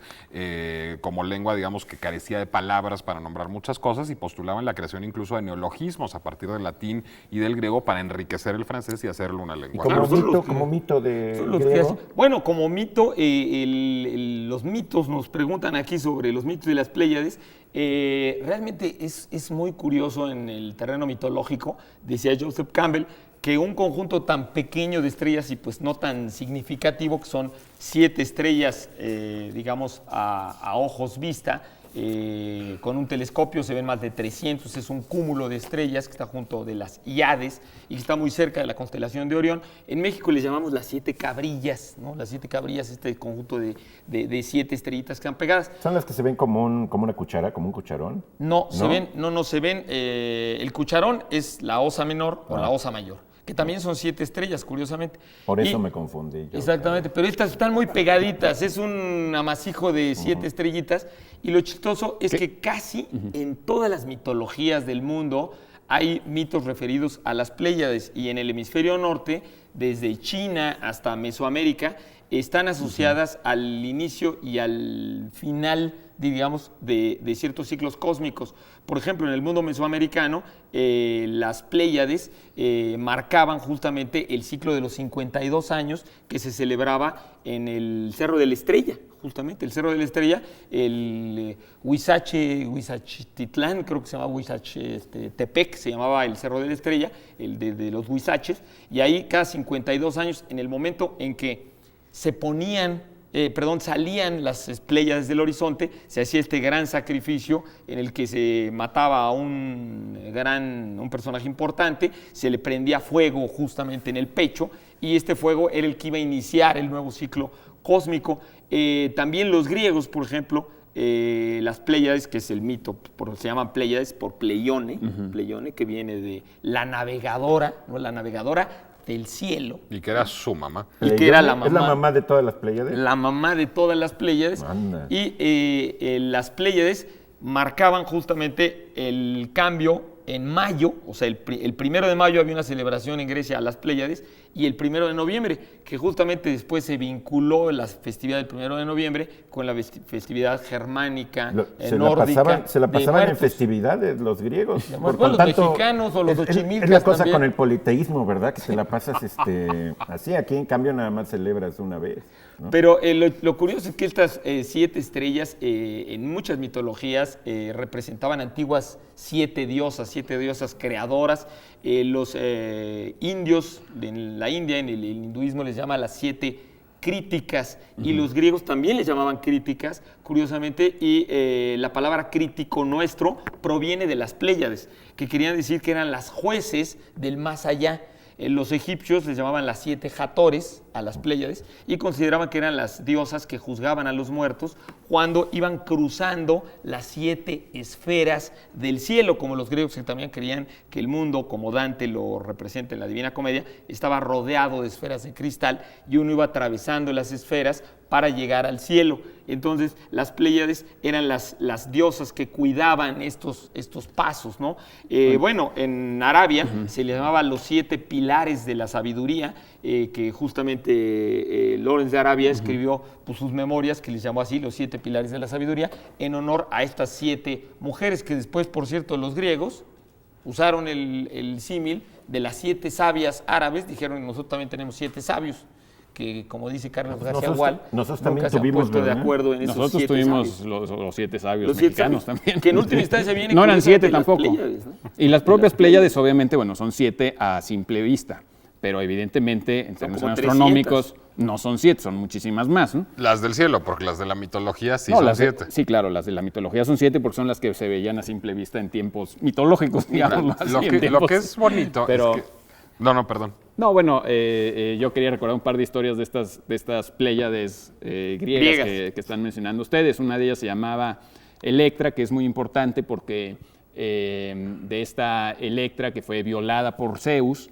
como lengua, digamos, que carecía de palabras para nombrar muchas cosas, y postulaban la creación incluso de neologismos a partir del latín y del griego para enriquecer el francés y hacerlo una lengua. Como mito de griego. Bueno, como mito, los mitos, nos preguntan aquí sobre los mitos de las Pléyades. Realmente es muy curioso en el terreno mitológico, decía Joseph Campbell, que un conjunto tan pequeño de estrellas y pues no tan significativo, que son 7 estrellas, digamos, a ojos vista, con un telescopio se ven más de 300, es un cúmulo de estrellas que está junto de las Híades y que está muy cerca de la constelación de Orión. En México les llamamos las 7 cabrillas, ¿no? Las 7 cabrillas, este conjunto de 7 estrellitas que están pegadas. ¿Son las que se ven como una cuchara, como un cucharón? No se ven. El cucharón es la osa menor o la osa mayor, que también son 7 estrellas, curiosamente. Por eso me confundí yo. Exactamente, pero estas están muy pegaditas, es un amasijo de 7 estrellitas, y lo chistoso es que casi en todas las mitologías del mundo hay mitos referidos a las Pléyades, y en el hemisferio norte, desde China hasta Mesoamérica, están asociadas al inicio y al final digamos, de ciertos ciclos cósmicos. Por ejemplo, en el mundo mesoamericano, las Pléyades marcaban justamente el ciclo de los 52 años que se celebraba en el Cerro de la Estrella, justamente el Cerro de la Estrella, el Huizachitlán, creo que se llamaba Tepec, se llamaba el Cerro de la Estrella, el de los Huizaches, y ahí cada 52 años, en el momento en que salían las Pléyades del horizonte, se hacía este gran sacrificio en el que se mataba a un personaje importante, se le prendía fuego justamente en el pecho, y este fuego era el que iba a iniciar el nuevo ciclo cósmico. También los griegos, por ejemplo, las Pléyades, que es el mito, se llaman Pléyades por Pleione, Pleione, que viene de la navegadora, ¿no? La navegadora del cielo. Y que era su mamá. Y que era la mamá. ¿Es la mamá de todas las Pléyades? La mamá de todas las Pléyades. Anda. Y las Pléyades marcaban justamente el cambio en mayo, o sea, el 1 de mayo había una celebración en Grecia a las Pléyades, y el 1 de noviembre, que justamente después se vinculó la festividad del 1 de noviembre con la festividad germánica, nórdica. ¿Se la pasaban en festividades los griegos? Los mexicanos o los ochimilcas. Es la cosa también. con el politeísmo, ¿verdad? Que te la pasas así. Aquí, en cambio, nada más celebras una vez, ¿no? Pero lo curioso es que estas 7 estrellas en muchas mitologías representaban antiguas 7 diosas creadoras. Los indios en la India, en el hinduismo, les llama las 7 críticas, y los griegos también les llamaban críticas, curiosamente, y la palabra crítico nuestro proviene de las Pléyades, que querían decir que eran las jueces del más allá. Los egipcios les llamaban las 7 Hatores a las Pléyades y consideraban que eran las diosas que juzgaban a los muertos cuando iban cruzando las 7 esferas del cielo, como los griegos, que también creían que el mundo, como Dante lo representa en la Divina Comedia, estaba rodeado de esferas de cristal y uno iba atravesando las esferas para llegar al cielo. Entonces, las Pléyades eran las diosas que cuidaban estos pasos, ¿no? Bueno, en Arabia se les llamaba los 7 pilares de la sabiduría, que justamente Lawrence de Arabia escribió sus memorias, que les llamó así, los 7 pilares de la sabiduría, en honor a estas 7 mujeres, que después, por cierto, los griegos usaron el símil de las 7 sabias árabes, dijeron, nosotros también tenemos 7 sabios, que, como dice Carlos García Gual, nosotros nunca también se han tuvimos, puesto de ¿verdad? acuerdo en esos 7 Nosotros tuvimos sabios. los 7 sabios Los 7 mexicanos sabios, también. que en última instancia vienen No eran 7 las tampoco. Pléyades, ¿no? Y las propias Pléyades, obviamente, bueno, son 7 a simple vista, pero evidentemente, en términos como astronómicos, no son 7, son muchísimas más, ¿no? Las del cielo, porque las de la mitología sí No, son las de- 7. Sí, claro, las de la mitología son 7 porque son las que se veían a simple vista en tiempos mitológicos, digamos. Lo que es bonito Pero- es que... No, perdón. No, bueno, yo quería recordar un par de historias de estas Pléyades griegas que están mencionando ustedes. Una de ellas se llamaba Electra, que es muy importante porque de esta Electra, que fue violada por Zeus,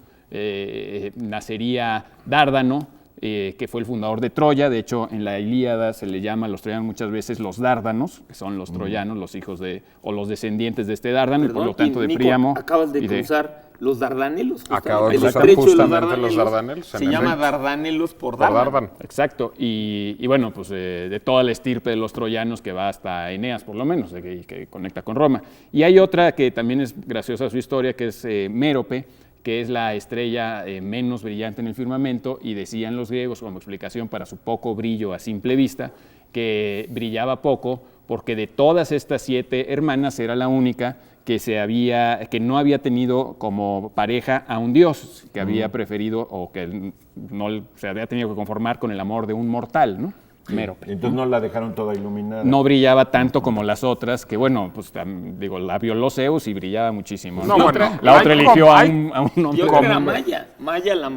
nacería Dárdano, que fue el fundador de Troya. De hecho, en la Ilíada se le llama a los troyanos muchas veces los Dárdanos, que son los troyanos, los hijos o los descendientes de este Dárdano, y por lo tanto de Nico, Príamo. acabas de y cruzar los Dardanelos. Acabo de el cruzar estrecho de justamente los Dardanelos, Se en llama efecto. Dardanelos por Por Dárdano. Dardan. Exacto, y bueno, pues de toda la estirpe de los troyanos que va hasta Eneas, por lo menos, que conecta con Roma. Y hay otra que también es graciosa su historia, que es Mérope, que es la estrella menos brillante en el firmamento, y decían los griegos como explicación para su poco brillo a simple vista, que brillaba poco porque de todas estas 7 hermanas era la única que no había tenido como pareja a un dios, que había preferido o que no se había tenido que conformar con el amor de un mortal, ¿no? Mérope. Entonces no la dejaron toda iluminada. No brillaba tanto como las otras, que bueno, pues digo, la violó Zeus y brillaba muchísimo. No, bueno, la otra hay eligió como- a hay- un hombre. Y otra era común. Maya. Maya, la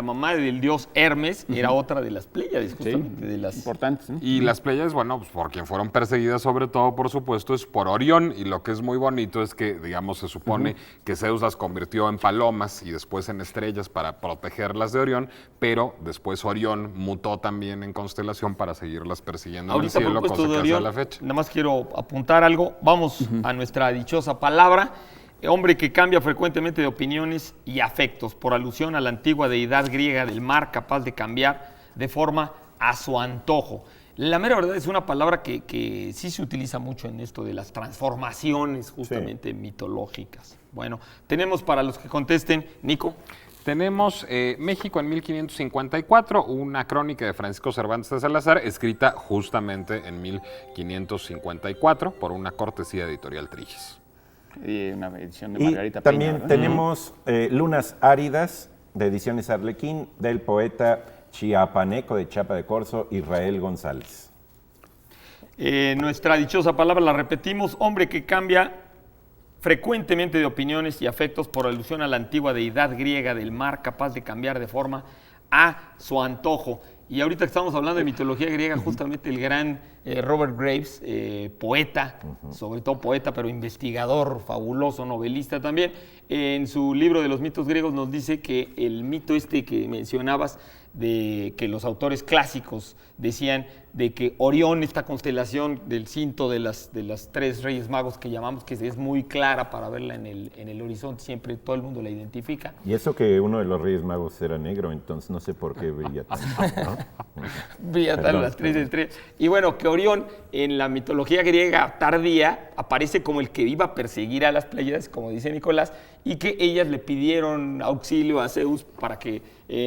mamá del dios Hermes, era otra de las Pléyades, justamente. De las... Importantes, ¿no? Y las Pléyades, bueno, pues por quien fueron perseguidas sobre todo, por supuesto, es por Orión. Y lo que es muy bonito es que, digamos, se supone que Zeus las convirtió en palomas y después en estrellas para protegerlas de Orión, pero después Orión mutó también en constelación para seguirlas persiguiendo en el Ahorita, cielo, por cosa puesto de que hasta Orión, la fecha. nada más quiero apuntar algo. Vamos a nuestra dichosa palabra. Hombre que cambia frecuentemente de opiniones y afectos, por alusión a la antigua deidad griega del mar, capaz de cambiar de forma a su antojo. La mera verdad es una palabra que sí se utiliza mucho en esto de las transformaciones justamente mitológicas. Bueno, tenemos para los que contesten, Nico. Tenemos México en 1554, una crónica de Francisco Cervantes de Salazar, escrita justamente en 1554 por una cortesía editorial Trillis. Y una edición de Y Margarita también Peña, ¿verdad? tenemos Lunas Áridas, de Ediciones Arlequín, del poeta chiapaneco de Chiapa de Corzo, Israel González. Nuestra dichosa palabra la repetimos, hombre que cambia frecuentemente de opiniones y afectos por alusión a la antigua deidad griega del mar, capaz de cambiar de forma a su antojo. Y ahorita que estamos hablando de mitología griega, justamente el gran Robert Graves, poeta, sobre todo poeta, pero investigador, fabuloso, novelista también, en su libro de los mitos griegos nos dice que el mito este que mencionabas, de que los autores clásicos decían de que Orión, esta constelación del cinto de las tres reyes magos que llamamos, que es muy clara para verla en el horizonte, siempre todo el mundo la identifica. Y eso que uno de los Reyes Magos era negro, entonces no sé por qué veía tanto, ¿no? Veía tal las tres estrellas. Y bueno, que Orión en la mitología griega tardía aparece como el que iba a perseguir a las Pléyades, como dice Nicolás, y que ellas le pidieron auxilio a Zeus para que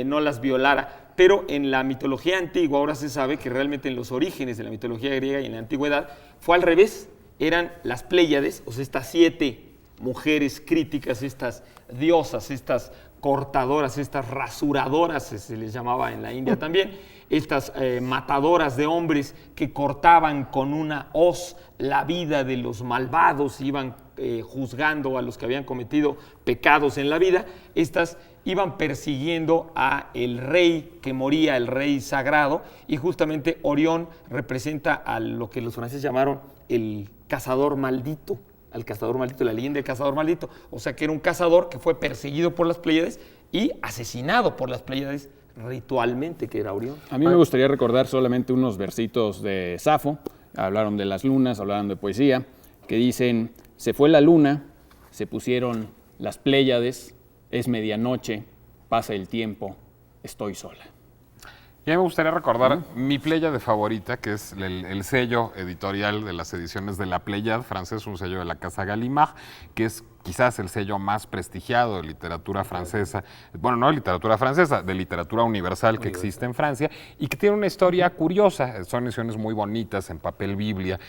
no las violara. Pero en la mitología antigua ahora se sabe que realmente en los orígenes de la mitología griega y en la antigüedad fue al revés. Eran las Pléyades, o sea, estas 7 mujeres críticas, estas diosas, estas cortadoras, estas rasuradoras, se les llamaba en la India también, estas matadoras de hombres que cortaban con una hoz la vida de los malvados, iban juzgando a los que habían cometido pecados en la vida. Estas iban persiguiendo a el rey que moría, el rey sagrado, y justamente Orión representa a lo que los franceses llamaron el cazador maldito, al cazador maldito, la leyenda del cazador maldito. O sea, que era un cazador que fue perseguido por las Pléyades y asesinado por las Pléyades ritualmente, que era Orión. A mí me gustaría recordar solamente unos versitos de Safo. Hablaron de las lunas, hablaron de poesía, que dicen: se fue la luna, se pusieron las Pléyades, es medianoche, pasa el tiempo, estoy sola. Y a mí me gustaría recordar mi Pléyade favorita, que es el sello editorial de las ediciones de La Pléyade francés, un sello de la casa Gallimard, que es quizás el sello más prestigiado de literatura francesa, bueno, no de literatura francesa, de literatura universal que existe en Francia, y que tiene una historia curiosa. Son ediciones muy bonitas, en papel biblia,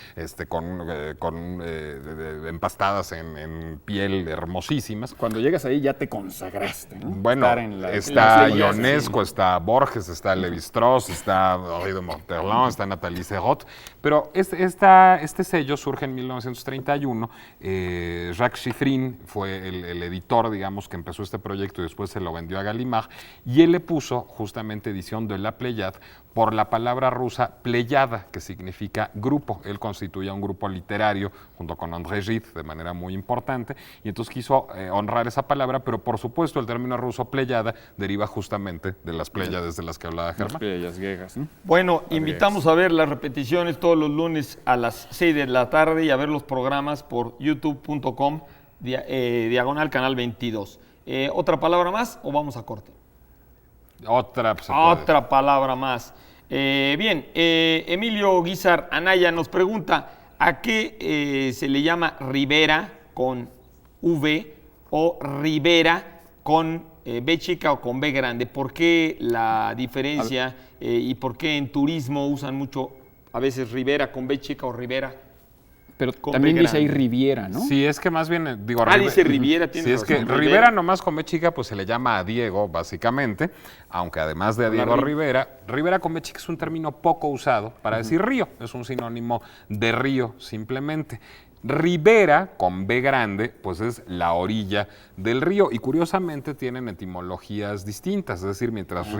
empastadas en piel, hermosísimas. Cuando llegas ahí ya te consagraste, ¿no? Bueno, está Ionesco, está Borges, está Lévi-Strauss, está Henri de Monterland, está Nathalie Serrault, pero este sello surge en 1931. Jacques Chiffrin fue el editor, digamos, que empezó este proyecto y después se lo vendió a Gallimard, y él le puso justamente edición de La Pléyade por la palabra rusa Pléyada, que significa grupo. Él constituía un grupo literario junto con André Gide de manera muy importante, y entonces quiso honrar esa palabra, pero por supuesto el término ruso Pléyada deriva justamente de las Pléyades de las que hablaba Germán. Las Pléyades griegas, ¿no? Bueno, invitamos a ver las repeticiones todos los lunes a las 6 de la tarde y a ver los programas por youtube.com diagonal canal 22. ¿Otra palabra más o vamos a corte? Otra palabra más. Bien, Emilio Guizar Anaya nos pregunta: ¿a qué se le llama Ribera con V o Ribera con B chica o con B grande? ¿Por qué la diferencia y por qué en turismo usan mucho a veces Ribera con B chica o Ribera? Pero también dice ahí Riviera, ¿no? Sí, es que más bien, digo... dice Riviera, tiene razón. Sí, es que Rivera nomás con B chica, pues se le llama a Diego, básicamente, aunque además de a Diego Rivera, Rivera con B chica es un término poco usado para decir río, es un sinónimo de río, simplemente. Ribera, con B grande, pues es la orilla del río, y curiosamente tienen etimologías distintas, es decir, mientras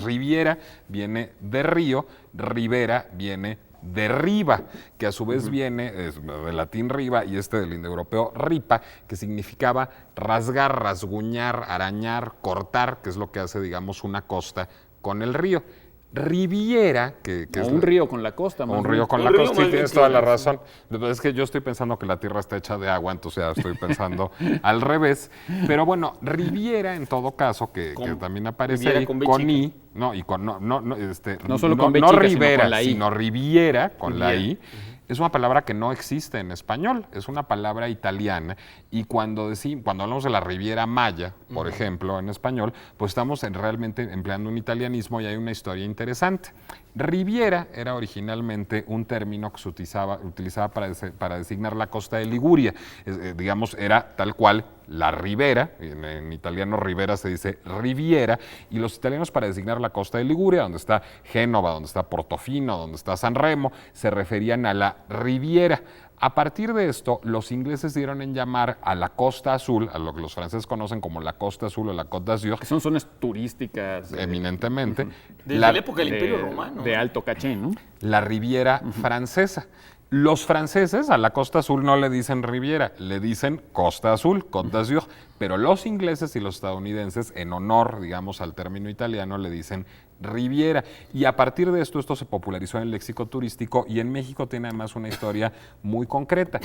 Riviera viene de río, Ribera viene de riva, que a su vez viene del latín riva y del indoeuropeo ripa, que significaba rasgar, rasguñar, arañar, cortar, que es lo que hace, digamos, una costa con el río. Riviera, que O es un río con la costa. un más río bien. con Un la río costa, sí, más bien, tienes toda la claro. razón. Es que yo estoy pensando que la Tierra está hecha de agua, entonces ya estoy pensando al revés. Pero bueno, Riviera, en todo caso, que también aparece Riviera ahí, con B con chica. I, no, y con, No solo con B no chica, sino Rivera, con la I. sino Riviera, con la Riviera. I. Es una palabra que no existe en español, es una palabra italiana y cuando hablamos de la Riviera Maya, por ejemplo, en español, pues estamos realmente empleando un italianismo y hay una historia interesante. Riviera era originalmente un término que se utilizaba para designar la costa de Liguria. Digamos, era tal cual la ribera, en italiano ribera se dice riviera, y los italianos para designar la costa de Liguria, donde está Génova, donde está Portofino, donde está San Remo, se referían a la riviera. A partir de esto, los ingleses dieron en llamar a la Costa Azul, a lo que los franceses conocen como la Costa Azul o la Côte d'Azur, Que son zonas turísticas. eminentemente, Desde la época del Imperio Romano. De alto caché, ¿no? la Riviera francesa. Los franceses a la Costa Azul no le dicen Riviera, le dicen Costa Azul, Côte d'Azur, pero los ingleses y los estadounidenses, en honor, digamos, al término italiano, le dicen Riviera. Y a partir de esto se popularizó en el léxico turístico y en México tiene además una historia muy concreta.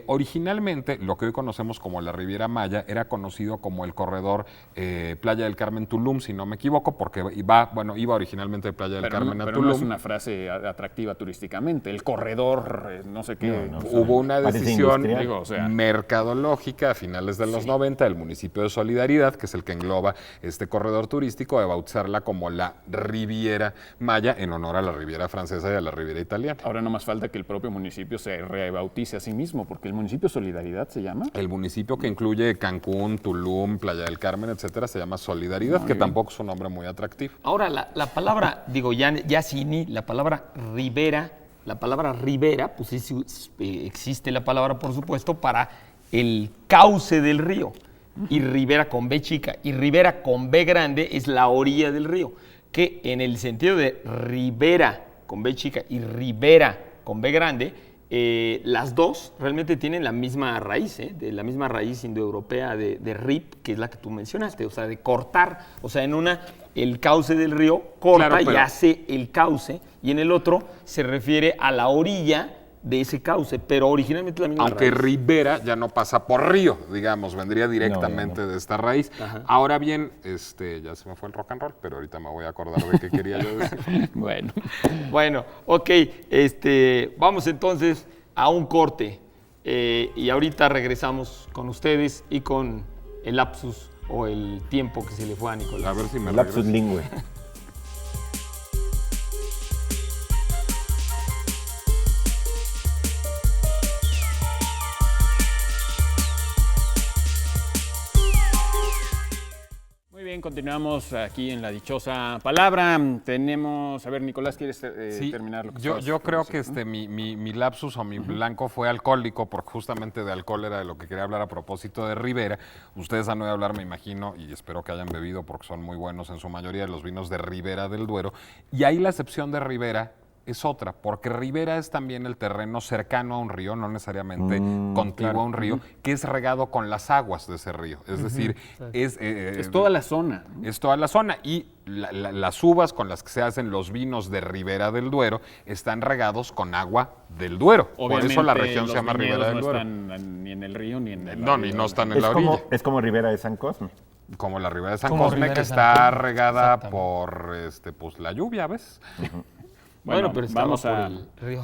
Originalmente, lo que hoy conocemos como la Riviera Maya era conocido como el corredor Playa del Carmen Tulum, si no me equivoco, porque iba originalmente de Playa del Pero, Carmen no, a pero Tulum. no es una frase atractiva turísticamente. El corredor, no sé qué. Hubo una Parece decisión industrial. Digo, o sea, mercadológica a finales de los 90 del municipio de Solidaridad, que es el que engloba este corredor turístico, de bautizarla como la Riviera Maya en honor a la Riviera Francesa y a la Riviera Italiana. ahora no más falta que el propio municipio se rebautice a sí mismo, porque el municipio Solidaridad se llama. El municipio que incluye Cancún, Tulum, Playa del Carmen, etcétera, se llama Solidaridad, que tampoco es un nombre muy atractivo. Ahora, la palabra, digo, ya Cini, la palabra ribera, pues existe la palabra, por supuesto, para el cauce del río. Y ribera con B chica. Y ribera con B grande es la orilla del río. Que en el sentido de ribera con B chica y ribera con B grande, las dos realmente tienen la misma raíz, de la misma raíz indoeuropea de rip, que es la que tú mencionaste, o sea, de cortar. O sea, en una, el cauce del río corta Claro, y pero- hace el cauce, y en el otro se refiere a la orilla de ese cauce, pero originalmente la misma Aunque raíz. Ribera ya no pasa por río, digamos, vendría directamente de esta raíz. Ahora bien, ya se me fue el rock and roll, pero ahorita me voy a acordar de qué quería yo decir. Bueno, Bueno, ok, vamos entonces a un corte y ahorita regresamos con ustedes y con el lapsus o el tiempo que se le fue a Nicolás. A ver si me Lapsus regreso. lingüe. muy bien, continuamos aquí en la dichosa palabra. Tenemos, a ver, Nicolás, ¿quieres Sí, terminar lo que yo estabas creo que diciendo? mi lapsus o mi blanco fue alcohólico, porque justamente de alcohol era de lo que quería hablar a propósito de Ribera. Ustedes han oído hablar, me imagino, y espero que hayan bebido, porque son muy buenos en su mayoría, de los vinos de Ribera del Duero. Y ahí la excepción de Ribera es otra, porque Ribera es también el terreno cercano a un río, no necesariamente contiguo a un río, que es regado con las aguas de ese río. Es decir, Es toda la zona, ¿no? es toda la zona y las uvas con las que se hacen los vinos de Ribera del Duero están regados con agua del Duero. Por eso la región los se llama viñedos Ribera del no Duero. están ni en el río ni en el No, ni no están en la orilla. Es como Ribera de San Cosme. Como la Ribera de San Como Cosme, Ribera que de San está Cosme, regada exactamente. por pues, la lluvia, ¿ves? Bueno, pero estaba vamos por a, el río.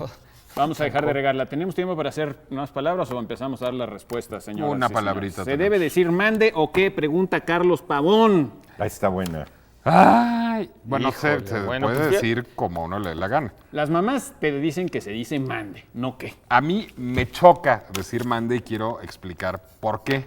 vamos a dejar de regarla. ¿Tenemos tiempo para hacer unas palabras o empezamos a dar las respuestas, señoras Una y señores? palabrita ¿Se tenemos. debe decir mande o qué? Pregunta Carlos Pavón. Ahí está buena. Ay, bueno, Híjole, se bueno, puede pues, fíjate. decir como uno le dé la gana. Las mamás te dicen que se dice mande, no qué. A mí me choca decir mande y quiero explicar por qué.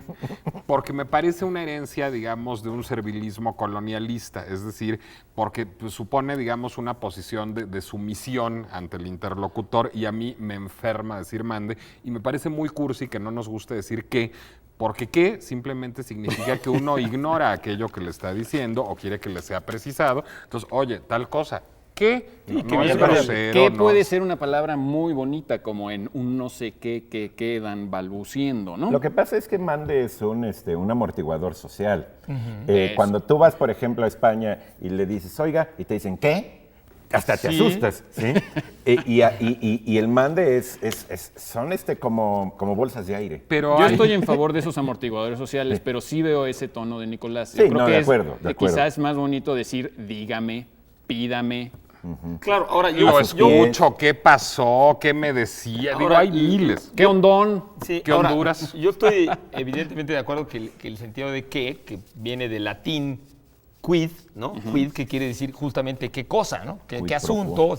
Porque me parece una herencia, digamos, de un servilismo colonialista. Es decir, porque pues, supone, digamos, una posición de sumisión ante el interlocutor y a mí me enferma decir mande y me parece muy cursi que no nos guste decir qué. Porque qué simplemente significa que uno ignora aquello que le está diciendo o quiere que le sea precisado. Entonces, oye, tal cosa. ¿Qué? No es grosero, ¿Qué no puede es- ser una palabra muy bonita como en un no sé qué que quedan balbuciendo, ¿no? Lo que pasa es que mande es un amortiguador social. Eso. Cuando tú vas, por ejemplo, a España y le dices, oiga, y te dicen, ¿qué? hasta te Sí. asustas, ¿sí? Y el mande son como bolsas de aire. Pero Yo hay- estoy en favor de esos amortiguadores sociales, pero sí veo ese tono de Nicolás. Sí, Yo creo no, que de es acuerdo, de acuerdo. quizás es más bonito decir dígame, pídame. Claro, ahora Lo A sus pies. escucho, ¿qué pasó? ¿Qué me decía? Digo, Ahora, hay y- miles. ¿Qué hondón? Sí, ¿Qué ahora, Honduras? Yo estoy evidentemente de acuerdo que el sentido de que viene del latín quid, ¿no? Quid, que quiere decir justamente qué cosa, ¿no? ¿Qué Quid pro asunto? quo.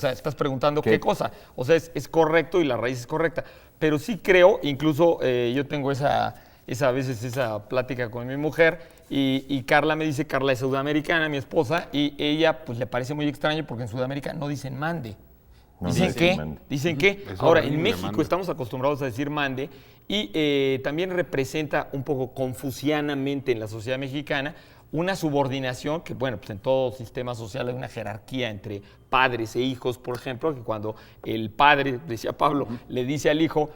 Estás preguntando ¿Qué? qué cosa. O sea, es correcto y la raíz es correcta. Pero sí creo, incluso yo tengo a veces esa plática con mi mujer y Carla me dice, Carla es sudamericana, mi esposa, y ella pues le parece muy extraño porque en Sudamérica no dicen mande. No ¿Dicen dicen qué? mande. Dicen qué. Es Ahora, horrible, en México mande. estamos acostumbrados a decir mande y también representa un poco confucianamente en la sociedad mexicana una subordinación que, bueno, pues en todo sistema social hay una jerarquía entre padres e hijos, por ejemplo, que cuando el padre, decía Pablo, le dice al hijo,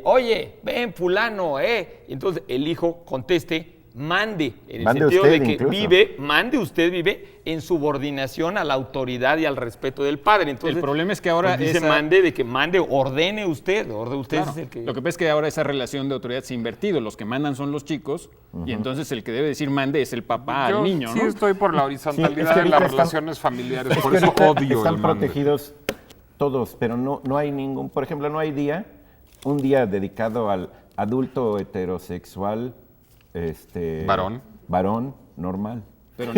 oye, ven fulano, entonces el hijo conteste, mande, en el Mande sentido usted de que incluso. usted vive en subordinación a la autoridad y al respeto del padre. Entonces, El problema es que ahora pues dice esa- mande, de que mande, ordene usted, usted Claro. es el que... Lo que pasa es que ahora esa relación de autoridad se ha invertido. Los que mandan son los chicos y entonces el que debe decir mande es el papá Yo al niño, sí ¿no? estoy por la horizontalidad Sí, es que de las ahorita están- relaciones familiares, Es por que eso ahorita odio están el mande. protegidos todos, pero no hay ningún, por ejemplo, no hay un día dedicado al adulto heterosexual, varón normal. Pero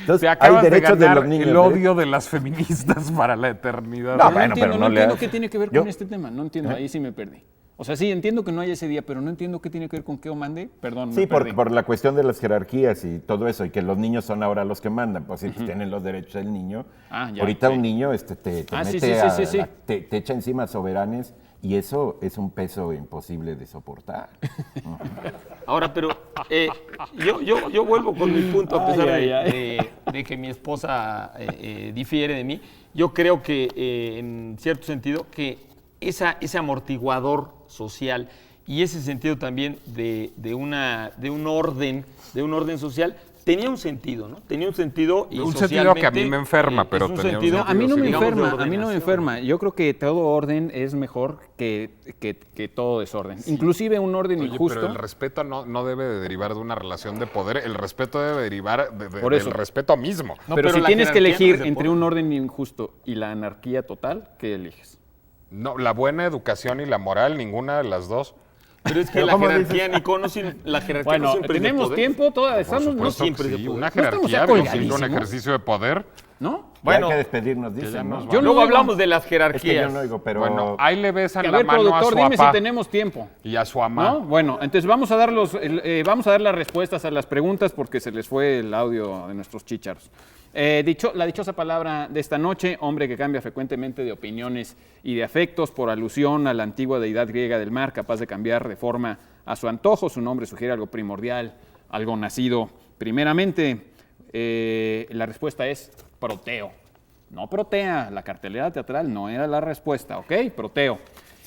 Entonces, Te hay acabas de derechos de ganar los niños. el odio de las feministas para la eternidad. No, no bueno, entiendo, pero no no le entiendo hagas- qué tiene que ver Yo- con este tema. No entiendo, ahí sí me perdí. O sea, sí, entiendo que no haya ese día, pero no entiendo qué tiene que ver con qué o mande. Perdón, Sí, me perdí. por la cuestión de las jerarquías y todo eso, y que los niños son ahora los que mandan, pues sí, tienen los derechos del niño. Ah, ya, Ahorita sí. un niño te Ah, sí, mete sí, sí, sí. te echa encima soberanes y eso es un peso imposible de soportar. Ahora, pero yo vuelvo con mi punto, a pesar Ay, ay, de que mi esposa difiere de mí. Yo creo que, en cierto sentido, que ese amortiguador social y ese sentido también de un orden social tenía un sentido, ¿no? Tenía un sentido y Un sentido que a mí socialmente, me enferma, pero es un tenía un sentido, No, a mí no me digamos, de enferma, a mí no me ordenación. enferma. Yo creo que todo orden es mejor que todo desorden. Inclusive un orden Oye, injusto. pero el respeto no debe de derivar de una relación de poder, el respeto debe derivar Por eso. del respeto mismo. No, pero si la tienes que jerarquía no elegir es de entre poder. un orden injusto y la anarquía total, ¿qué eliges? No, la buena educación y la moral, ninguna de las dos. Pero es que Pero la ¿cómo jerarquía, Nico, la jerarquía no Bueno, siempre es de tenemos poder. tiempo, todavía Por estamos, no supuesto siempre que de sí, poder. una No estamos jerarquía ya no siendo un colgadísimos. ejercicio de poder. ¿no? Bueno, Bueno, hay que despedirnos, ya dicen, nos ¿no? vamos. Yo no Luego oigo. hablamos de las Es que yo jerarquías. no oigo, pero Bueno, ahí le besan A la ver, mano a su productor, dime si papá tenemos tiempo. y a su mamá. ¿No? Bueno, entonces vamos a dar las respuestas a las preguntas porque se les fue el audio de nuestros chícharos. La dichosa palabra de esta noche, hombre que cambia frecuentemente de opiniones y de afectos por alusión a la antigua deidad griega del mar, capaz de cambiar de forma a su antojo. Su nombre sugiere algo primordial, algo nacido primeramente. La respuesta es Proteo. No Protea, la cartelera teatral no era la respuesta, ¿ok? Proteo.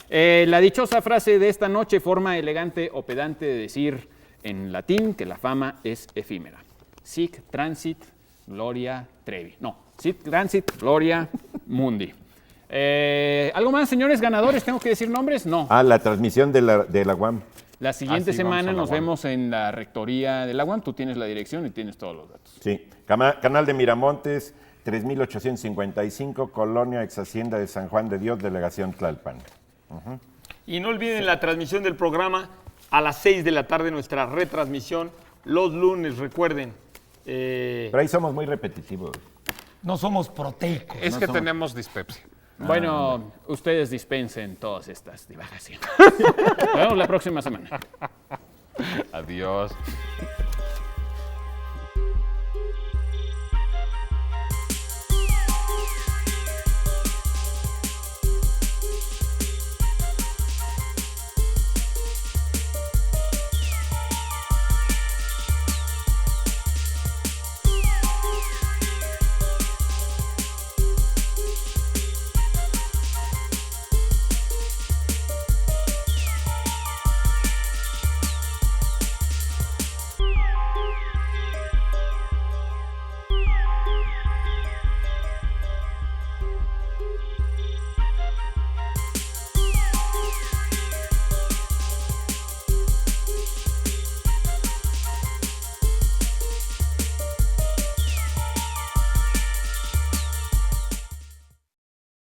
La dichosa frase de esta noche, forma elegante o pedante de decir en latín que la fama es efímera. Sic transit gloria trevi. No, sic transit gloria mundi. ¿Algo más, señores ganadores? ¿Tengo que decir nombres? No. La transmisión de la UAM. La siguiente sí, vamos semana a la nos UAM. vemos en la rectoría de la UAM. Tú tienes la dirección y tienes todos los datos. Sí, Canal de Miramontes, 3855, Colonia Ex Hacienda de San Juan de Dios, Delegación Tlalpan. Y no olviden la transmisión del programa a las 6 de la tarde, nuestra retransmisión los lunes, recuerden. Pero ahí somos muy repetitivos. No somos proteicos. Es que tenemos dispepsia. Bueno, ustedes dispensen todas estas divagaciones. Nos vemos la próxima semana. Adiós.